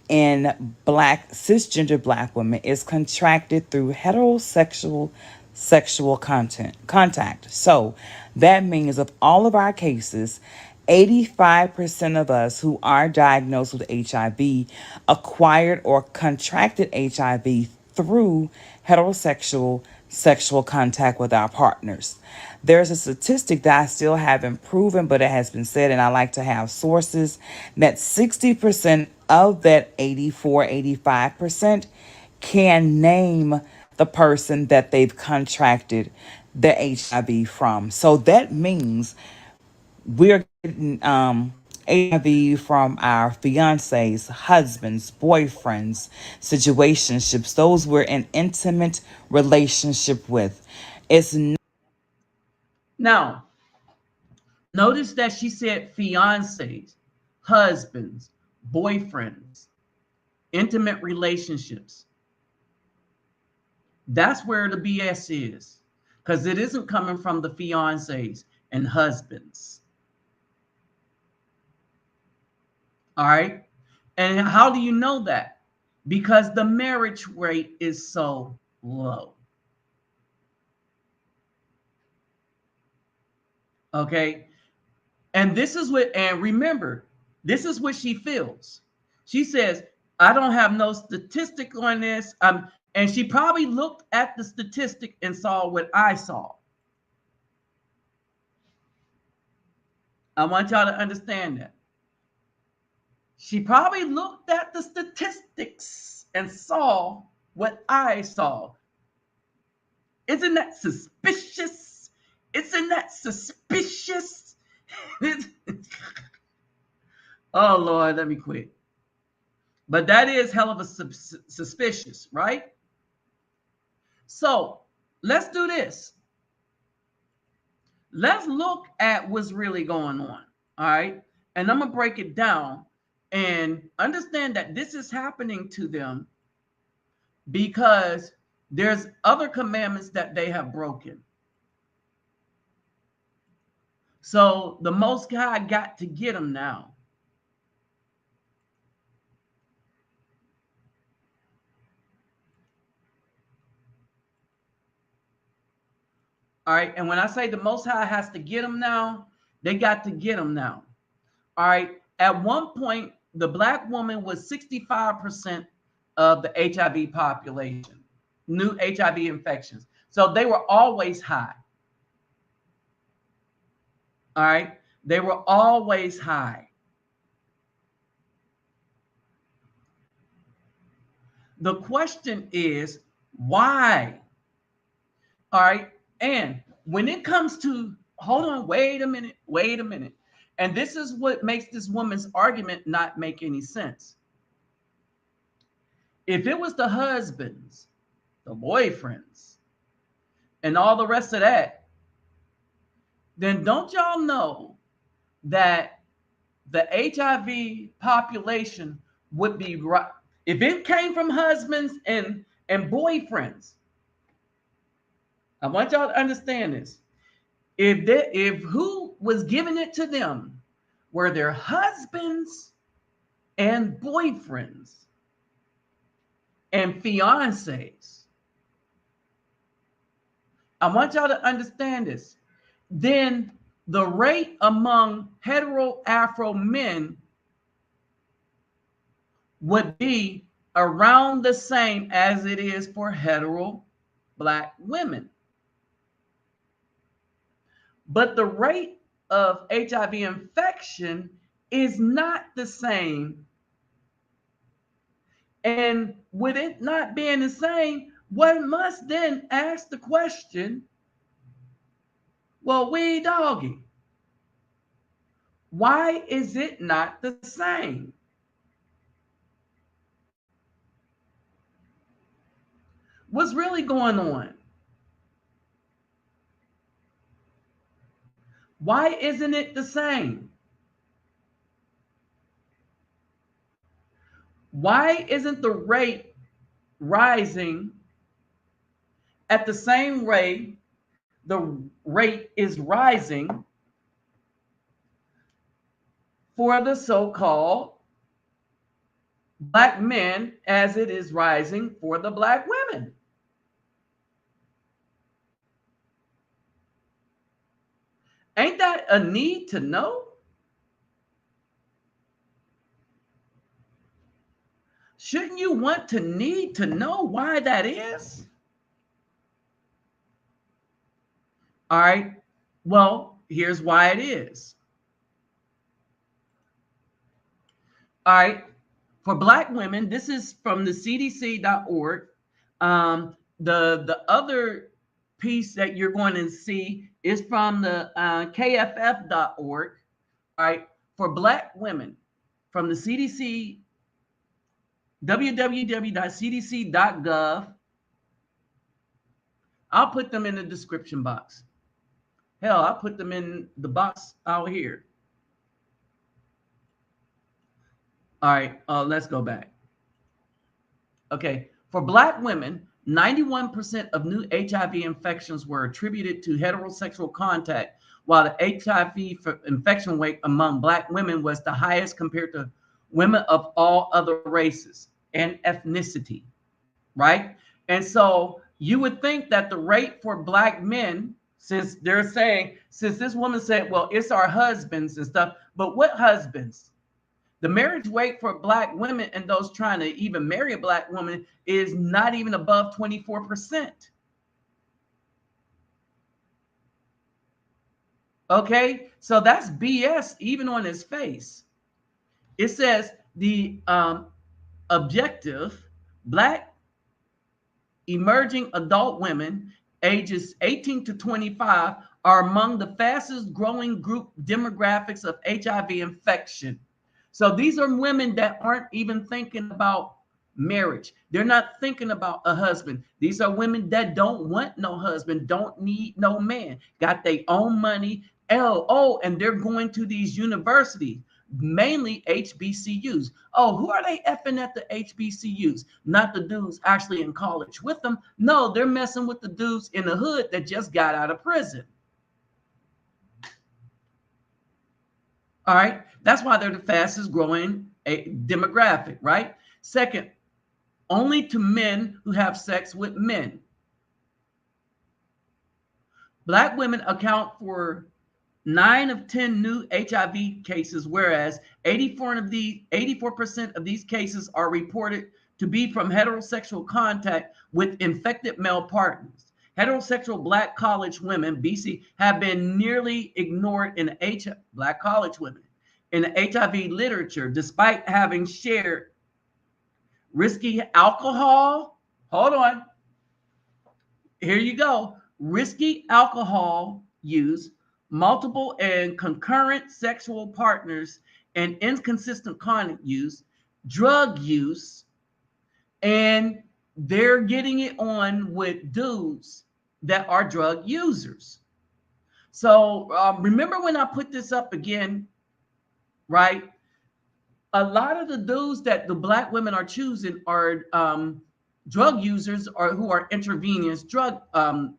in cisgender black women is contracted through heterosexual sexual contact. So that means of all of our cases, 85% of us who are diagnosed with HIV acquired or contracted HIV through heterosexual sexual contact with our partners. There's a statistic that I still haven't proven, but it has been said, and I like to have sources, that 60% of that 85% can name the person that they've contracted the HIV from. So that means we're getting HIV from our fiancés, husbands, boyfriends, situationships, those we're in intimate relationship with. It's Now, notice that she said fiancés, husbands, boyfriends, intimate relationships. That's where the BS is, because it isn't coming from the fiancés and husbands. All right. And how do you know that? Because the marriage rate is so low. Okay. And this is what, and remember, this is what she feels. She says, I don't have no statistic on this. And she probably looked at the statistic and saw what I saw. I want y'all to understand that. She probably looked at the statistics and saw what I saw. Isn't that suspicious? Isn't that suspicious? Oh, Lord, let me quit. But that is hell of a suspicious, right? So let's do this. Let's look at what's really going on. All right. And I'm going to break it down and understand that this is happening to them because there's other commandments that they have broken. So the Most High got to get them now. All right. And when I say the Most High has to get them now, they got to get them now. All right. At one point, the Black woman was 65% of the HIV population, new HIV infections. So they were always high. All right. They were always high. The question is, why? All right. And when it comes to, hold on, wait a minute. And this is what makes this woman's argument not make any sense. If it was the husbands, the boyfriends, and all the rest of that, then don't y'all know that the HIV population would be right? If it came from husbands and boyfriends, I want y'all to understand this. If who was giving it to them were their husbands and boyfriends and fiancés, I want y'all to understand this. Then the rate among hetero Afro men would be around the same as it is for hetero Black women. But the rate of HIV infection is not the same. And with it not being the same, one must then ask the question, well, we doggy, why is it not the same? What's really going on? Why isn't it the same? Why isn't the rate rising at the same rate the rate is rising for the so-called Black men as it is rising for the Black women? Ain't that a need to know? Shouldn't you want to need to know why that is? All right. Well, here's why it is. All right. For Black women, this is from the CDC.org. The other piece that you're going to see is from the KFF.org. All right. For Black women, from the CDC, www.cdc.gov. I'll put them in the description box. Hell, I'll put them in the box out here. All right, let's go back. Okay, for Black women, 91% of new HIV infections were attributed to heterosexual contact, while the HIV infection rate among Black women was the highest compared to women of all other races and ethnicity, right? And so you would think that the rate for Black men, since they're saying, since this woman said, well, it's our husbands and stuff, but what husbands? The marriage rate for Black women and those trying to even marry a Black woman is not even above 24%. Okay, so that's BS even on his face. It says the objective Black emerging adult women ages 18 to 25 are among the fastest growing group demographics of HIV infection. So these are women that aren't even thinking about marriage. They're not thinking about a husband. These are women that don't want no husband, don't need no man, got their own money. And they're going to these universities, mainly HBCUs. Oh, who are they effing at the HBCUs? Not the dudes actually in college with them. No, they're messing with the dudes in the hood that just got out of prison. All right. That's why they're the fastest growing demographic, right? Second, only to men who have sex with men. Black women account for 9 of 10 new HIV cases, whereas 84% of these cases are reported to be from heterosexual contact with infected male partners. Heterosexual Black college women, BC, have been nearly ignored in Black college women in the HIV literature, despite having shared risky alcohol. Hold on. Here you go. Risky alcohol use, multiple and concurrent sexual partners, and inconsistent condom use, drug use, and they're getting it on with dudes that are drug users. So remember when I put this up again, right? A lot of the dudes that the Black women are choosing are drug users, or who are intravenous drug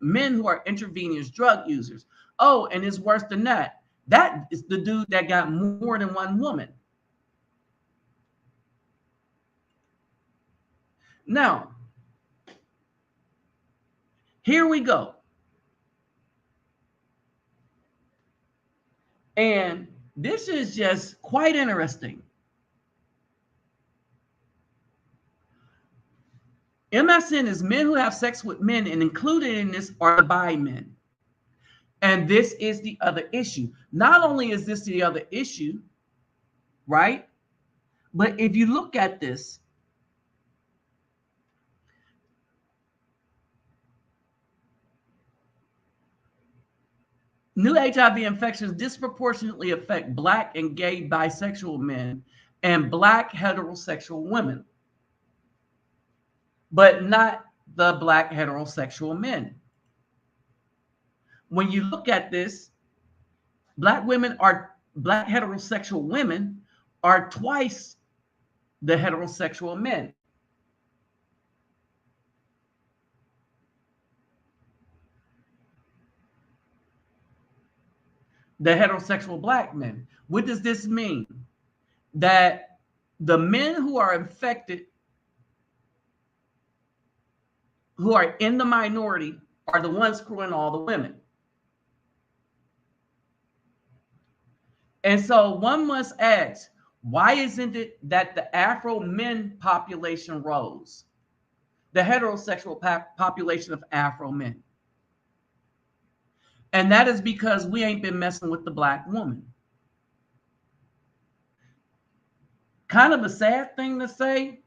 men who are intravenous drug users. Oh, and it's worse than that. That is the dude that got more than one woman. Now, here we go. And this is just quite interesting. MSN is men who have sex with men, and included in this are the bi men. And this is the other issue. Not only is this the other issue, right? But if you look at this, new HIV infections disproportionately affect Black and gay bisexual men and Black heterosexual women, but not the Black heterosexual men. When you look at this, Black heterosexual women are twice the heterosexual men. The heterosexual Black men. What does this mean? That the men who are infected, who are in the minority, are the ones screwing all the women. And so one must ask, why isn't it that the Afro men population rose? The heterosexual population of Afro men. And that is because we ain't been messing with the black woman. Kind of a sad thing to say,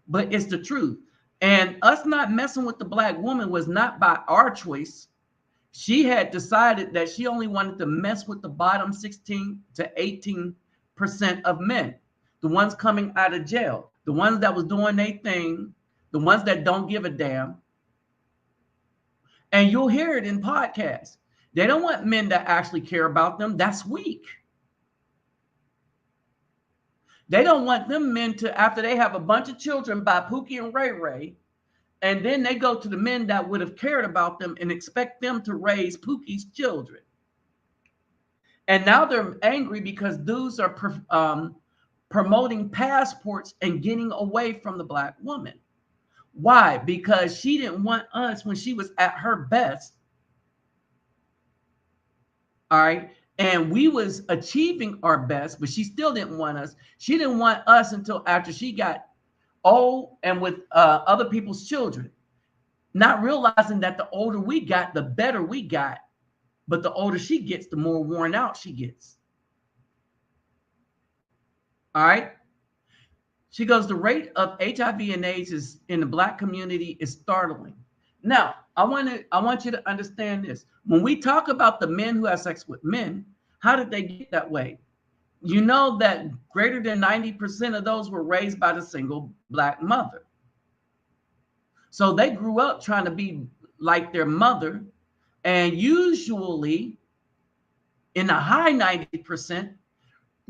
but it's the truth. And us not messing with the black woman was not by our choice. She had decided that she only wanted to mess with the bottom 16 to 18% of men, the ones coming out of jail, the ones that was doing their thing, the ones that don't give a damn. And you'll hear it in podcasts. They don't want men that actually care about them. That's weak. They don't want them men to, after they have a bunch of children by Pookie and Ray Ray, and then they go to the men that would have cared about them and expect them to raise Pookie's children. And now they're angry because dudes are promoting passports and getting away from the black woman. Why? Because she didn't want us when she was at her best. All right. And we was achieving our best, but she still didn't want us. She didn't want us until after she got old and with other people's children, not realizing that the older we got, the better we got. But the older she gets, the more worn out she gets. All right. She goes, the rate of HIV and AIDS is in the black community is startling. Now, I want you to understand this. When we talk about the men who have sex with men, how did they get that way? You know that greater than 90% of those were raised by the single black mother. So they grew up trying to be like their mother, and usually in the high 90%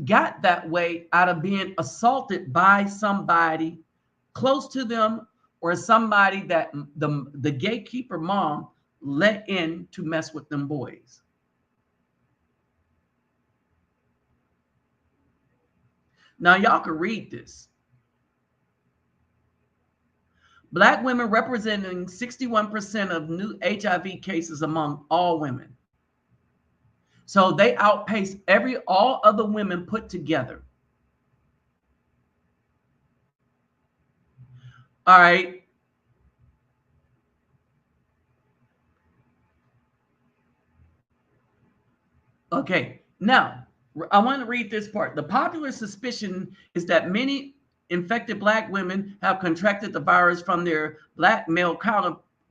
got that way out of being assaulted by somebody close to them or somebody that the gatekeeper mom let in to mess with them boys. Now y'all can read this. Black women representing 61% of new HIV cases among all women. So they outpace all other women put together. All right. Okay. Now, I want to read this part. The popular suspicion is that many infected black women have contracted the virus from their black male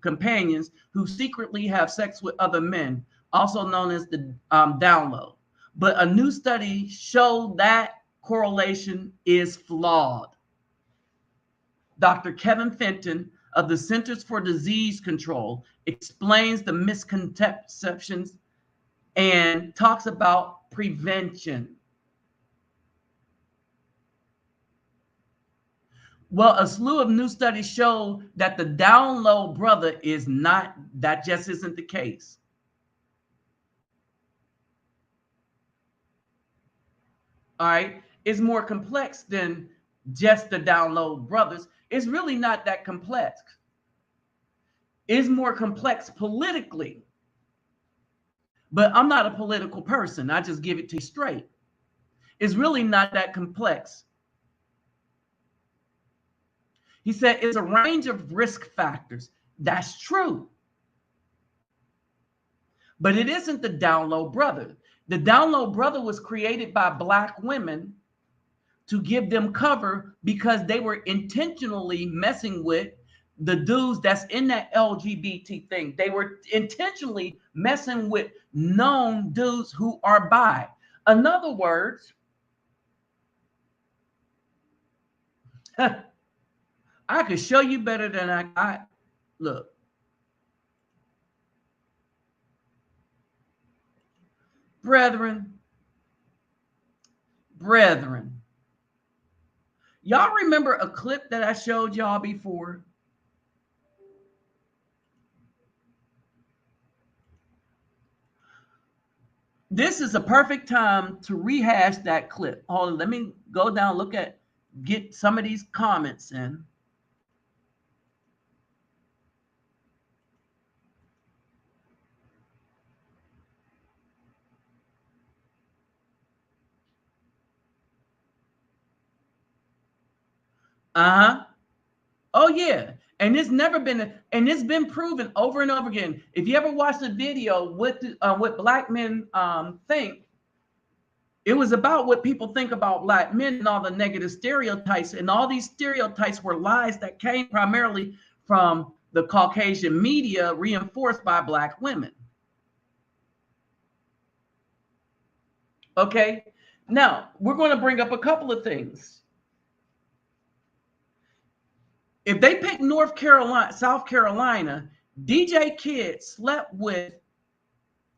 companions who secretly have sex with other men, also known as the download. But a new study showed that correlation is flawed. Dr. Kevin Fenton of the Centers for Disease Control explains the misconceptions and talks about prevention. Well, a slew of new studies show that the down low brother is not, that just isn't the case. All right. It's more complex than just the down low brothers. It's really not that complex. It's more complex politically. But I'm not a political person. I just give it to you straight. It's really not that complex. He said it's a range of risk factors. That's true. But it isn't the down low brother. The down low brother was created by black women to give them cover because they were intentionally messing with the dudes that's in that LGBT thing. They were intentionally messing with known dudes who are bi. In other words, I could show you better than I look. Brethren, y'all remember a clip that I showed y'all before? This is a perfect time to rehash that clip. Hold on, let me go down, get some of these comments in. Uh-huh. Oh yeah. And it's never been, and it's been proven over and over again. If you ever watch the video, what black men think, it was about what people think about black men and all the negative stereotypes. And all these stereotypes were lies that came primarily from the Caucasian media, reinforced by black women. Okay. Now we're going to bring up a couple of things. If they pick North Carolina, South Carolina, DJ Kid slept with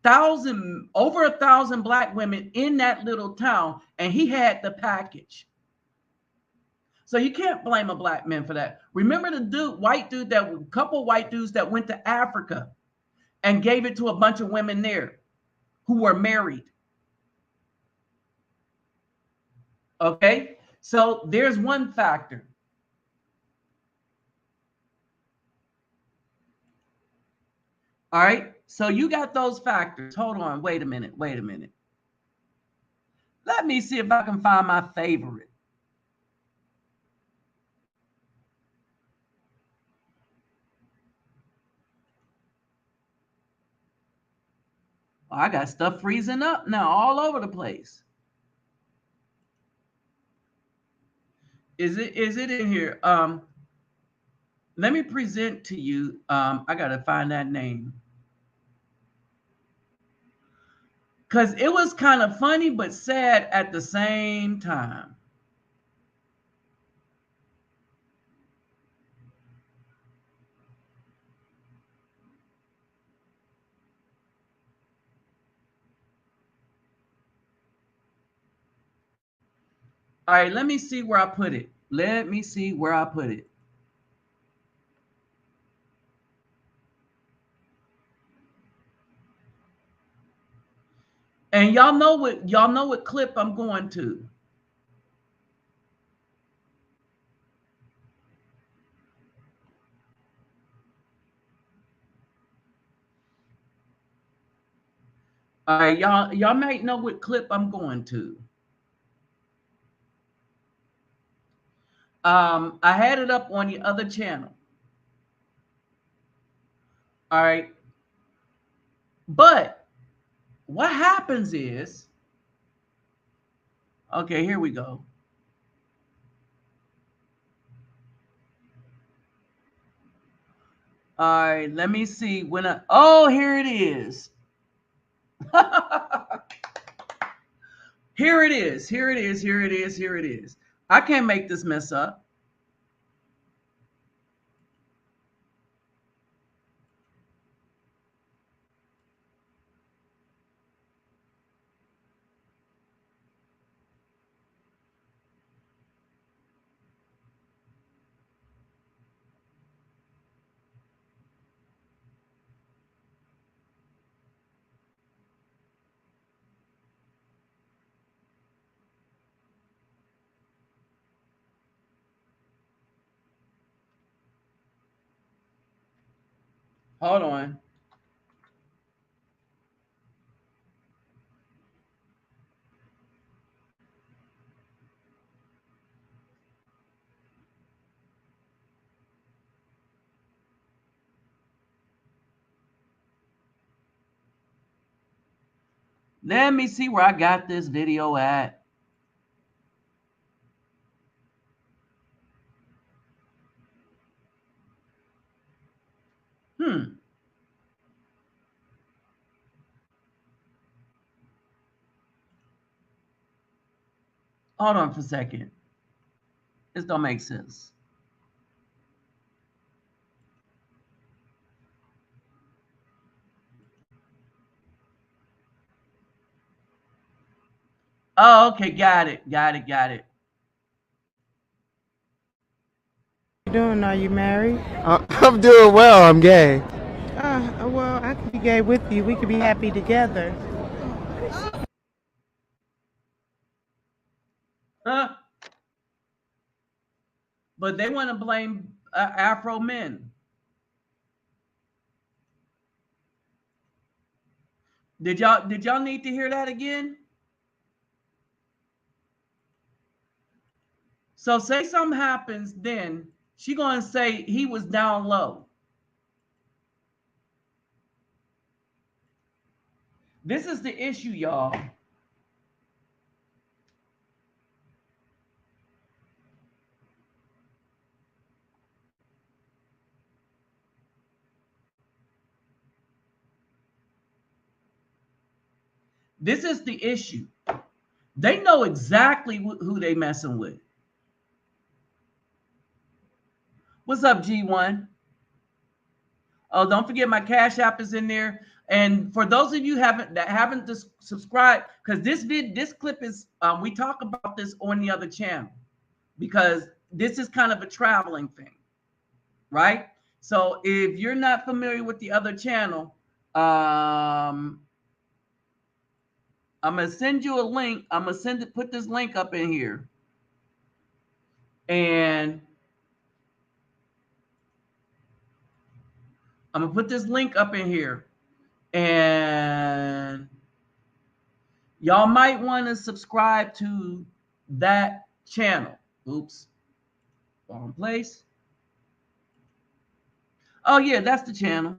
over 1,000 black women in that little town, and he had the package. So you can't blame a black man for that. Remember the couple white dudes that went to Africa and gave it to a bunch of women there who were married. Okay, so there's one factor. All right, so you got those factors. Hold on, wait a minute. Let me see if I can find my favorite. Oh, I got stuff freezing up now all over the place. Is it in here? Let me present to you. I gotta find that name. Because it was kind of funny but sad at the same time. All right, let me see where I put it. And y'all know what clip I'm going to. All right, y'all might know what clip I'm going to. I had it up on the other channel. All right. But what happens is, okay, here we go. All right, let me see oh, here it is. Here it is. I can't make this mess up. Hold on. Let me see where I got this video at. Hold on for a second. This don't make sense. Oh, okay, got it. You doing? Are you married? I'm doing well. I'm gay. Well, I could be gay with you. We could be happy together. Huh? But they want to blame Afro men. Did y'all need to hear that again? So say something happens, then she gonna say he was down low. This is the issue, y'all. This is the issue. They know exactly who they messing with. What's up, G1? Oh, don't forget my Cash App is in there. And for those of you that haven't subscribed, because this clip is we talk about this on the other channel, because this is kind of a traveling thing, right? So if you're not familiar with the other channel, I'm gonna send you a link. I'm gonna put this link up in here, and I'm gonna put this link up in here, and y'all might want to subscribe to that channel. Oops, wrong place. Oh yeah, that's the channel.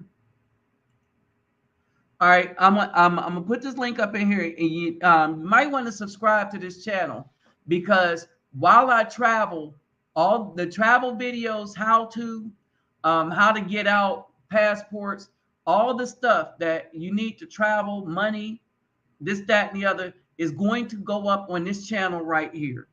All right, I'm gonna put this link up in here, and you might want to subscribe to this channel, because while I travel, all the travel videos, how to get out, passports, all the stuff that you need to travel, money, this, that, and the other, is going to go up on this channel right here.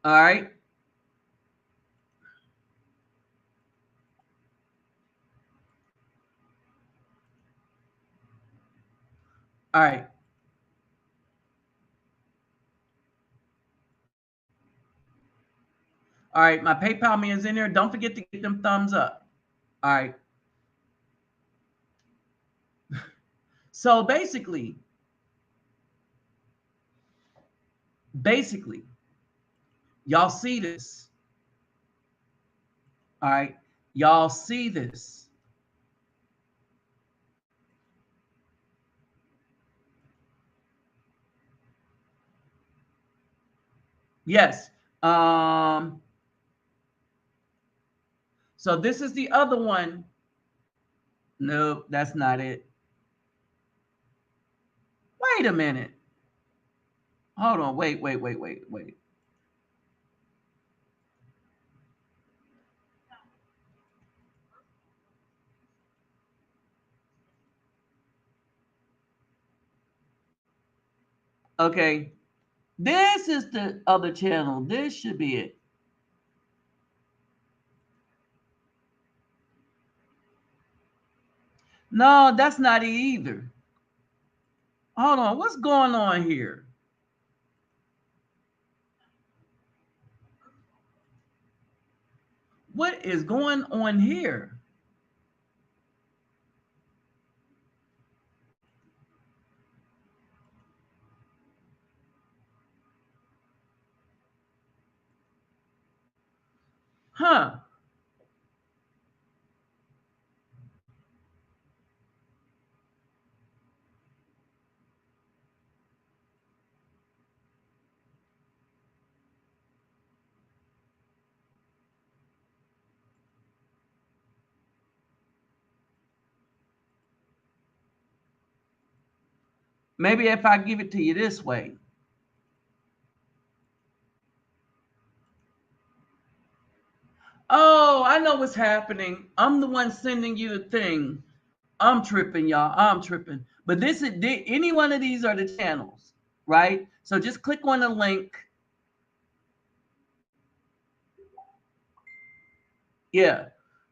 All right. All right. All right. My PayPal me is in there. Don't forget to get them thumbs up. All right. So basically, y'all see this. All right. Y'all see this. Yes. So this is the other one. Nope, that's not it. Wait a minute. Hold on. Wait. Okay. This is the other channel. This should be it. No, that's not it either. Hold on. What's going on here? What is going on here? Huh. Maybe if I give it to you this way. Oh, I know what's happening. I'm the one sending you the thing. I'm tripping, y'all. I'm tripping. But this is any one of these are the channels, right? So just click on the link. Yeah.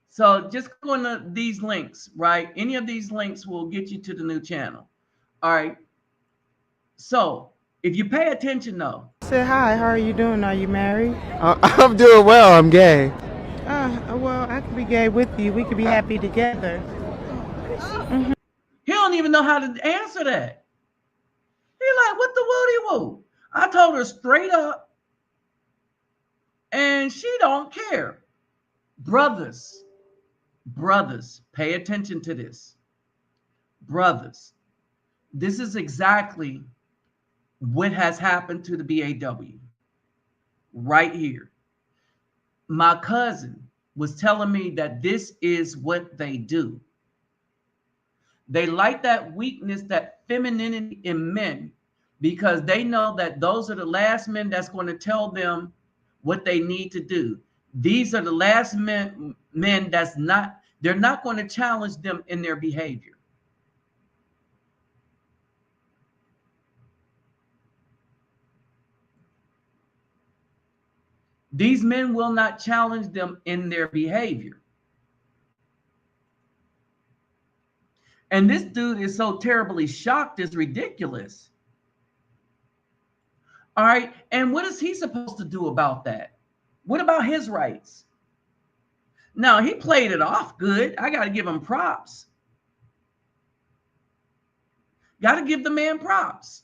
So just click on these links, right? Any of these links will get you to the new channel. All right. So if you pay attention though. Say hi, how are you doing? Are you married? I'm doing well. I'm gay. Well, I could be gay with you. We could be happy together. He don't even know how to answer that. He like, what the woody woo? I told her straight up, and she don't care. Brothers, pay attention to this. Brothers, this is exactly what has happened to the BAW right here. My cousin was telling me that this is what they do. They like that weakness, that femininity in men, because they know that those are the last men that's going to tell them what they need to do. These are the last men that's not, they're not going to challenge them in their behavior. These men will not challenge them in their behavior. And this dude is so terribly shocked, it's ridiculous. All right. And what is he supposed to do about that? What about his rights? Now, he played it off good. I got to give him props. Got to give the man props.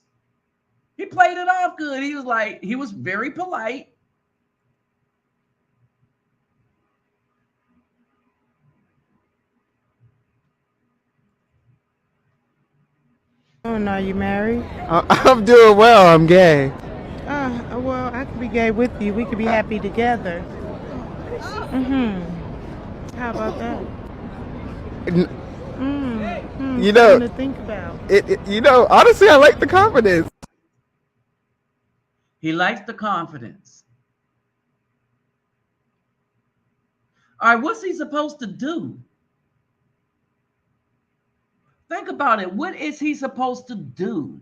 He played it off good. He was like, he was very polite. Are you married? I'm doing well. I'm gay. Well, I could be gay with you. We could be happy together. How about that? You know, Something to think about. honestly, I like the confidence. He likes the confidence. All right, what's he supposed to do? Think about it. What is he supposed to do?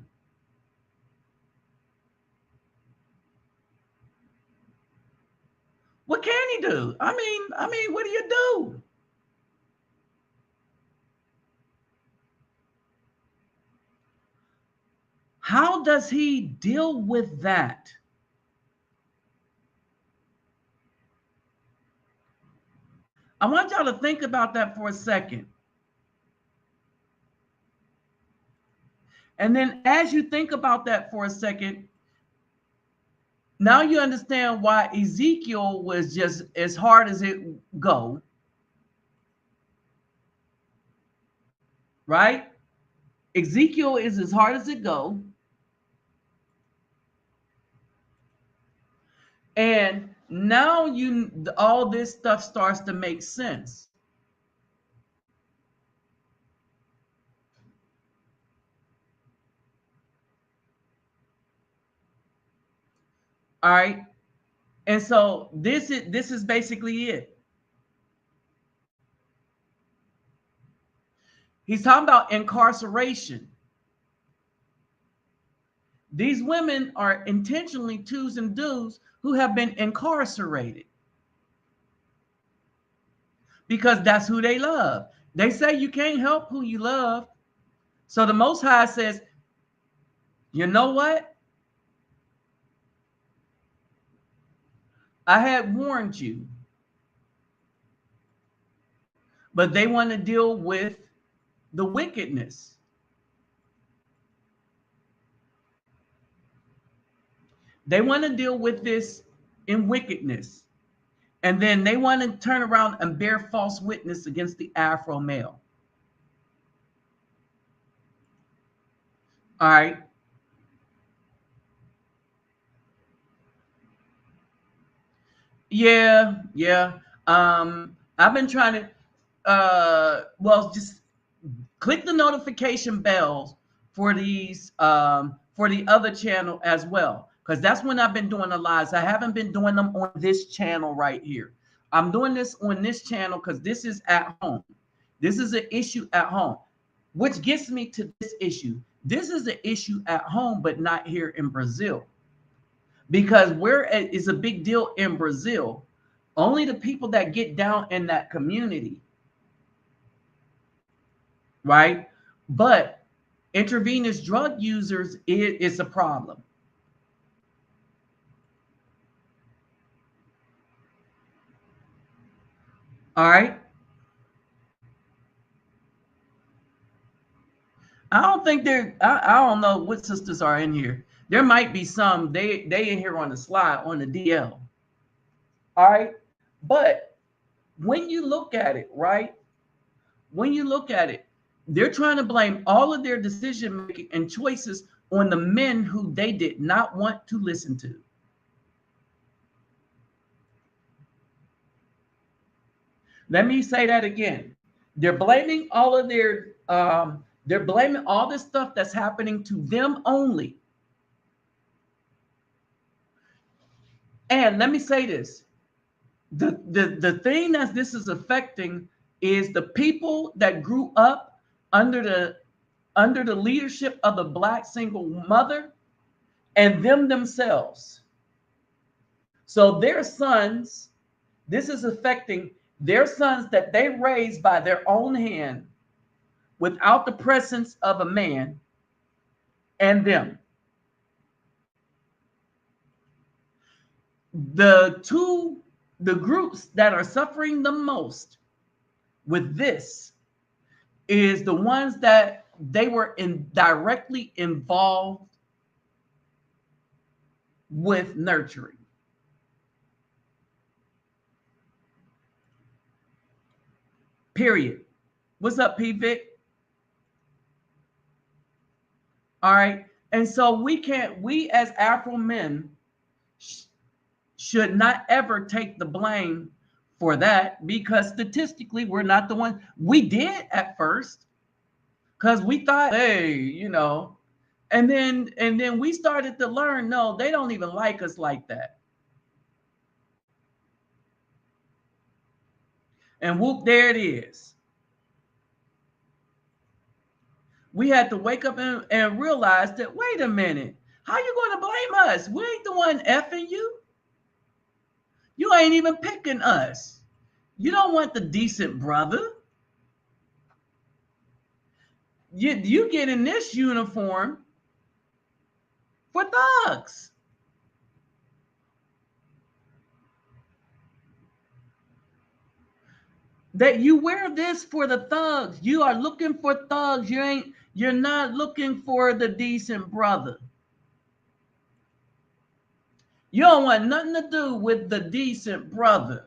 What can he do? I mean, what do you do? How does he deal with that? I want y'all to think about that for a second. And then as you think about that for a second, now you understand why Ezekiel was just as hard as it go. Right? Ezekiel is as hard as it go. And now all this stuff starts to make sense. All right. And so this is basically it. He's talking about incarceration. These women are intentionally twos and dudes who have been incarcerated because that's who they love. They say you can't help who you love. So the Most High says, you know what? I had warned you, but they want to deal with the wickedness. They want to deal with this in wickedness. And then they want to turn around and bear false witness against the Afro male. All right. Yeah. I've been trying to, just click the notification bells for these, for the other channel as well. Because that's when I've been doing the lives. I haven't been doing them on this channel right here. I'm doing this on this channel because this is at home. This is an issue at home, which gets me to this issue. This is an issue at home, but not here in Brazil. Because where is a big deal in Brazil, only the people that get down in that community, right? But intravenous drug users is a problem. All right. I don't think I don't know what sisters are in here. There might be some, they in here on the slide on the DL. All right. But when you look at it, right? When you look at it, They're trying to blame all of their decision making and choices on the men who they did not want to listen to. Let me say that again. They're blaming all of they're blaming all this stuff that's happening to them only. And let me say this. The thing that this is affecting is the people that grew up under the leadership of the Black single mother and them themselves. So their sons, this is affecting their sons that they raised by their own hand without the presence of a man and them. The groups that are suffering the most with this is the ones that they were directly involved with nurturing. Period. What's up, P. Vic? All right. And so we as Afro men should not ever take the blame for that, because statistically we're not the one. We did at first because we thought, hey, and then we started to learn, no, they don't even like us like that. And whoop, there it is. We had to wake up and realize that, wait a minute, how you going to blame us? We ain't the one effing you. You ain't even picking us. You don't want the decent brother. You get in this uniform for thugs. That you wear this for the thugs. You are looking for thugs. You're not looking for the decent brother. You don't want nothing to do with the decent brother.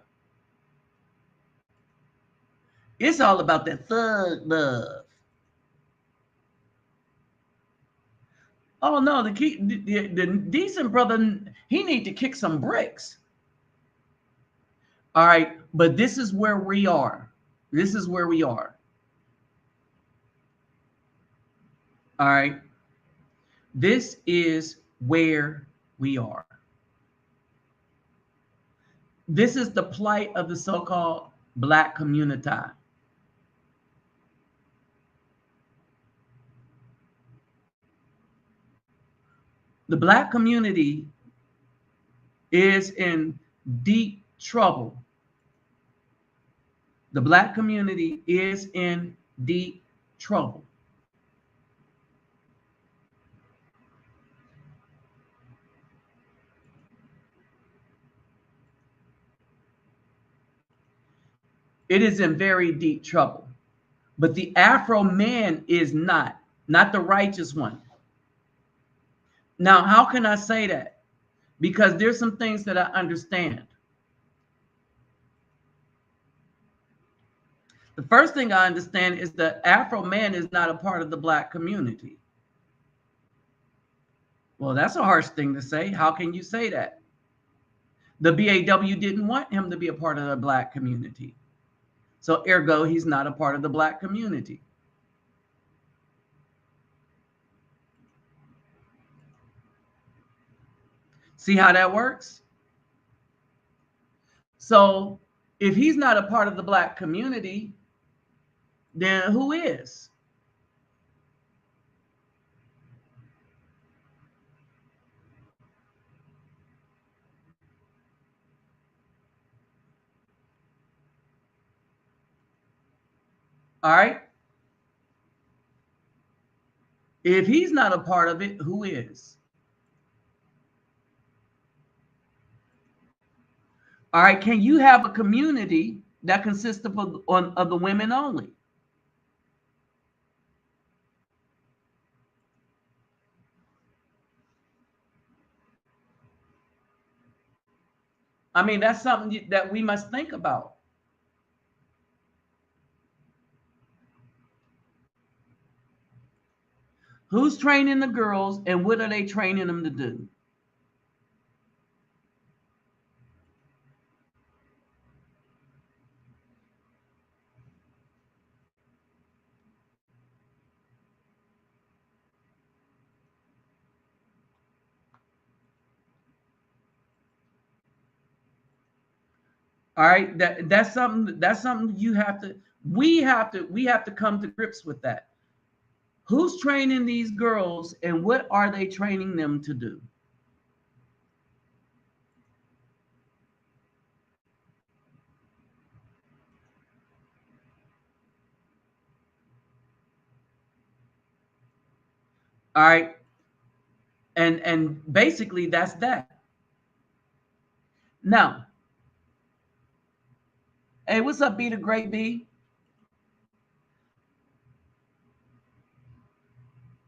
It's all about that thug love. Oh no, the decent brother, he need to kick some bricks. All right, but this is where we are. This is where we are. All right. This is where we are. This is the plight of the so-called Black community. The Black community is in deep trouble. The Black community is in deep trouble. It is in very deep trouble. But the Afro man is not the righteous one. Now, how can I say that? Because there's some things that I understand. The first thing I understand is the Afro man is not a part of the Black community. Well, that's a harsh thing to say. How can you say that? The BAW didn't want him to be a part of the Black community. So ergo, he's not a part of the Black community. See how that works? So if he's not a part of the Black community, then who is? All right. If he's not a part of it, who is? All right. Can you have a community that consists of the women only? I mean, that's something that we must think about. Who's training the girls and what are they training them to do? All right, that's something you have to we have to come to grips with that. Who's training these girls and what are they training them to do? All right, and basically that's that. Now, hey, what's up, B the Great B?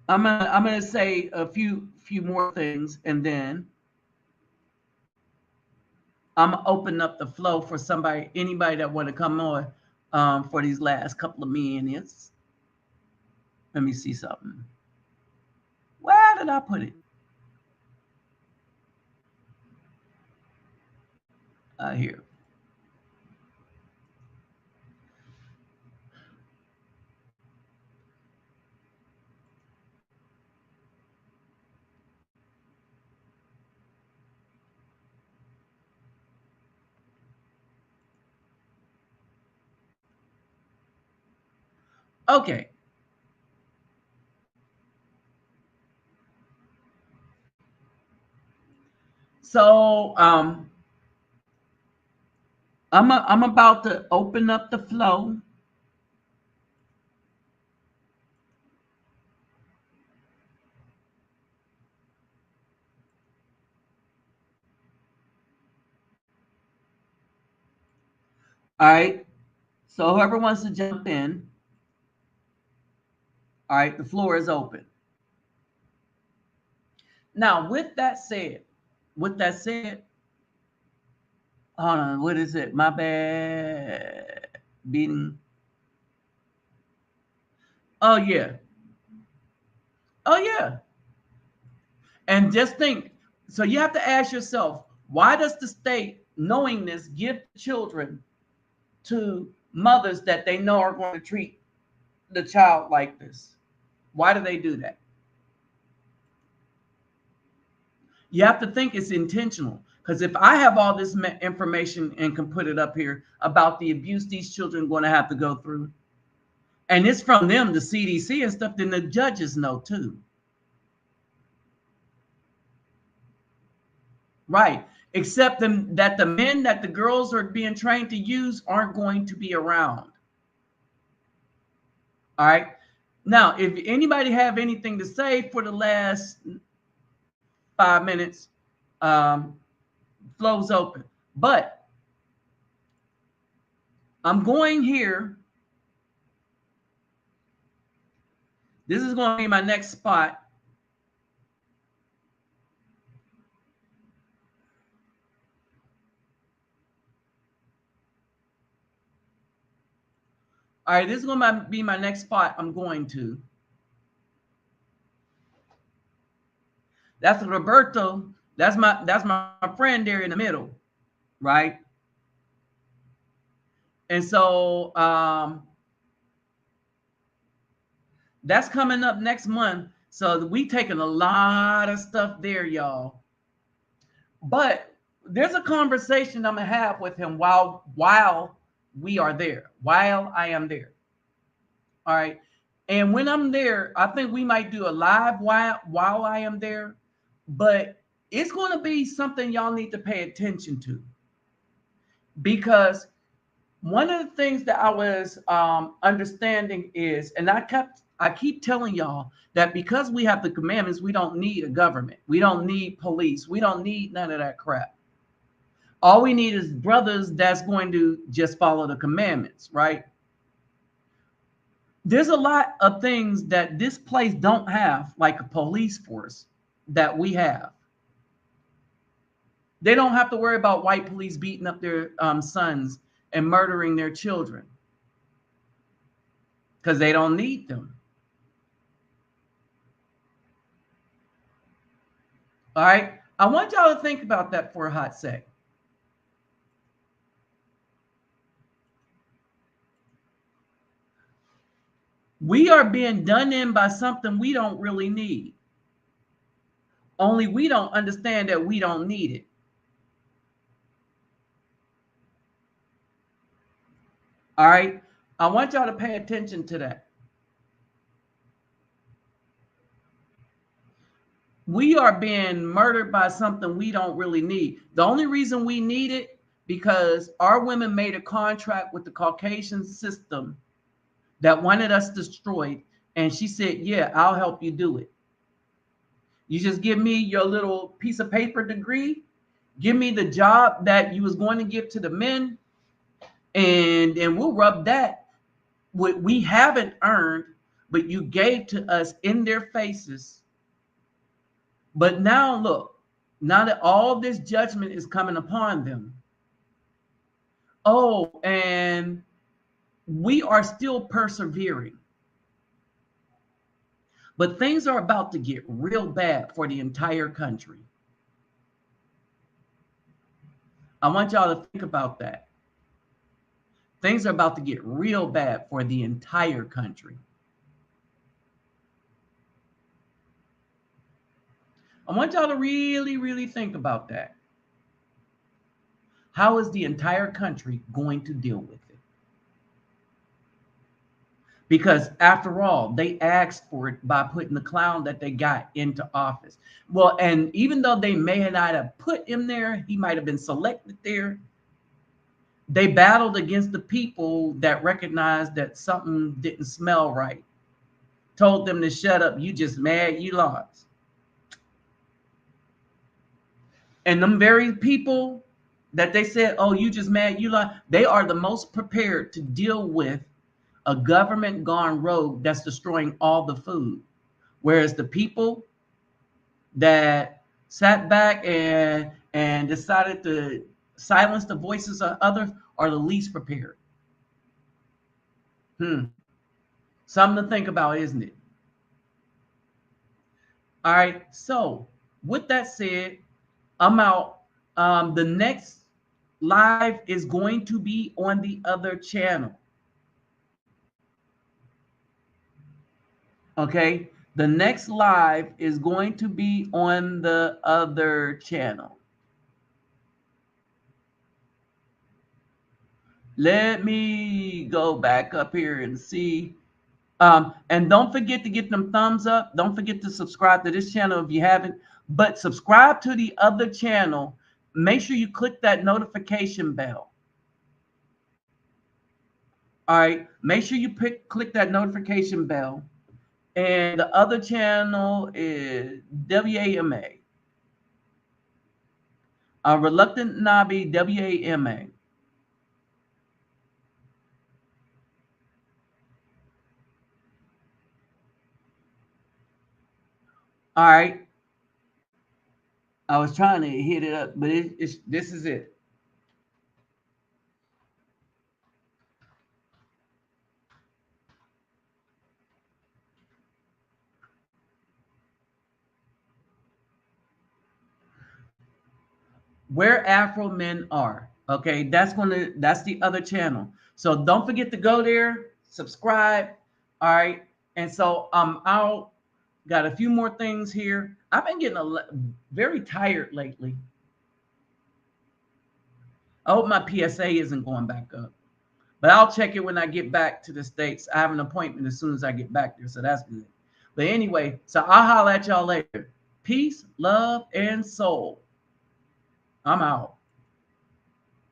I'm gonna say a few more things, and then I'm gonna open up the flow for anybody that want to come on for these last couple of minutes. Let me see something. Where did I put it? Here. Okay. So I'm about to open up the flow. All right. So whoever wants to jump in, all right, the floor is open. Now, with that said, hold on, what is it? My bad. Beating. Oh yeah. Oh yeah. And just think, so you have to ask yourself, why does the state, knowing this, give children to mothers that they know are going to treat the child like this? Why do they do that? You have to think it's intentional. Because if I have all this information and can put it up here about the abuse these children are going to have to go through, and it's from them, the CDC and stuff, then the judges know too. Right. Except that the men that the girls are being trained to use aren't going to be around. All right. Now, if anybody have anything to say for the last 5 minutes, flow's open. But I'm going here. This is going to be my next spot. All right, this is going to be my next spot I'm going to. That's Roberto. That's my friend there in the middle, right? And so that's coming up next month. So we taking a lot of stuff there, y'all. But there's a conversation I'm gonna have with him while we are there, while I am there. All right. And when I'm there, I think we might do a live while I am there, but it's going to be something y'all need to pay attention to, because one of the things that I was understanding is, and I keep telling y'all that because we have the commandments, we don't need a government, we don't need police, we don't need none of that crap. All we need is brothers that's going to just follow the commandments, right? There's a lot of things that this place don't have, like a police force that we have. They don't have to worry about white police beating up their sons and murdering their children because they don't need them. All right. I want y'all to think about that for a hot sec. We are being done in by something we don't really need. Only we don't understand that we don't need it. All right. I want y'all to pay attention to that. We are being murdered by something we don't really need. The only reason we need it because our women made a contract with the Caucasian system that wanted us destroyed. And she said, yeah, I'll help you do it. You just give me your little piece of paper degree. Give me the job that you was going to give to the men. And we'll rub that. What we haven't earned, but you gave to us in their faces. But now look, now that all this judgment is coming upon them. Oh, and we are still persevering. But things are about to get real bad for the entire country. I want y'all to think about that. Things are about to get real bad for the entire country. I want y'all to really, really think about that. How is the entire country going to deal with it? Because after all, they asked for it by putting the clown that they got into office. Well, and even though they may not have put him there, he might have been selected there. They battled against the people that recognized that something didn't smell right. Told them to shut up. You just mad, you lost. And them very people that they said, oh, you just mad, you lost, they are the most prepared to deal with a government gone rogue that's destroying all the food. Whereas the people that sat back and decided to silence the voices of others are the least prepared. Something to think about, isn't it? All right. So with that said, I'm out. The next live is going to be on the other channel. Okay. The next live is going to be on the other channel. Let me go back up here and see. And don't forget to get them thumbs up. Don't forget to subscribe to this channel if you haven't. But subscribe to the other channel. Make sure you click that notification bell. All right. Make sure you click that notification bell. And the other channel is WAMA. Reluctant Nabi, WAMA. All right. I was trying to hit it up, but this is it. Where Afro men are. Okay, that's the other channel. So don't forget to go there, subscribe. All right. And so I'm out. Got a few more things here. I've been getting very tired lately. I hope my PSA isn't going back up. But I'll check it when I get back to the States. I have an appointment as soon as I get back there, so that's good. But anyway, so I'll holler at y'all later. Peace, love, and soul. I'm out.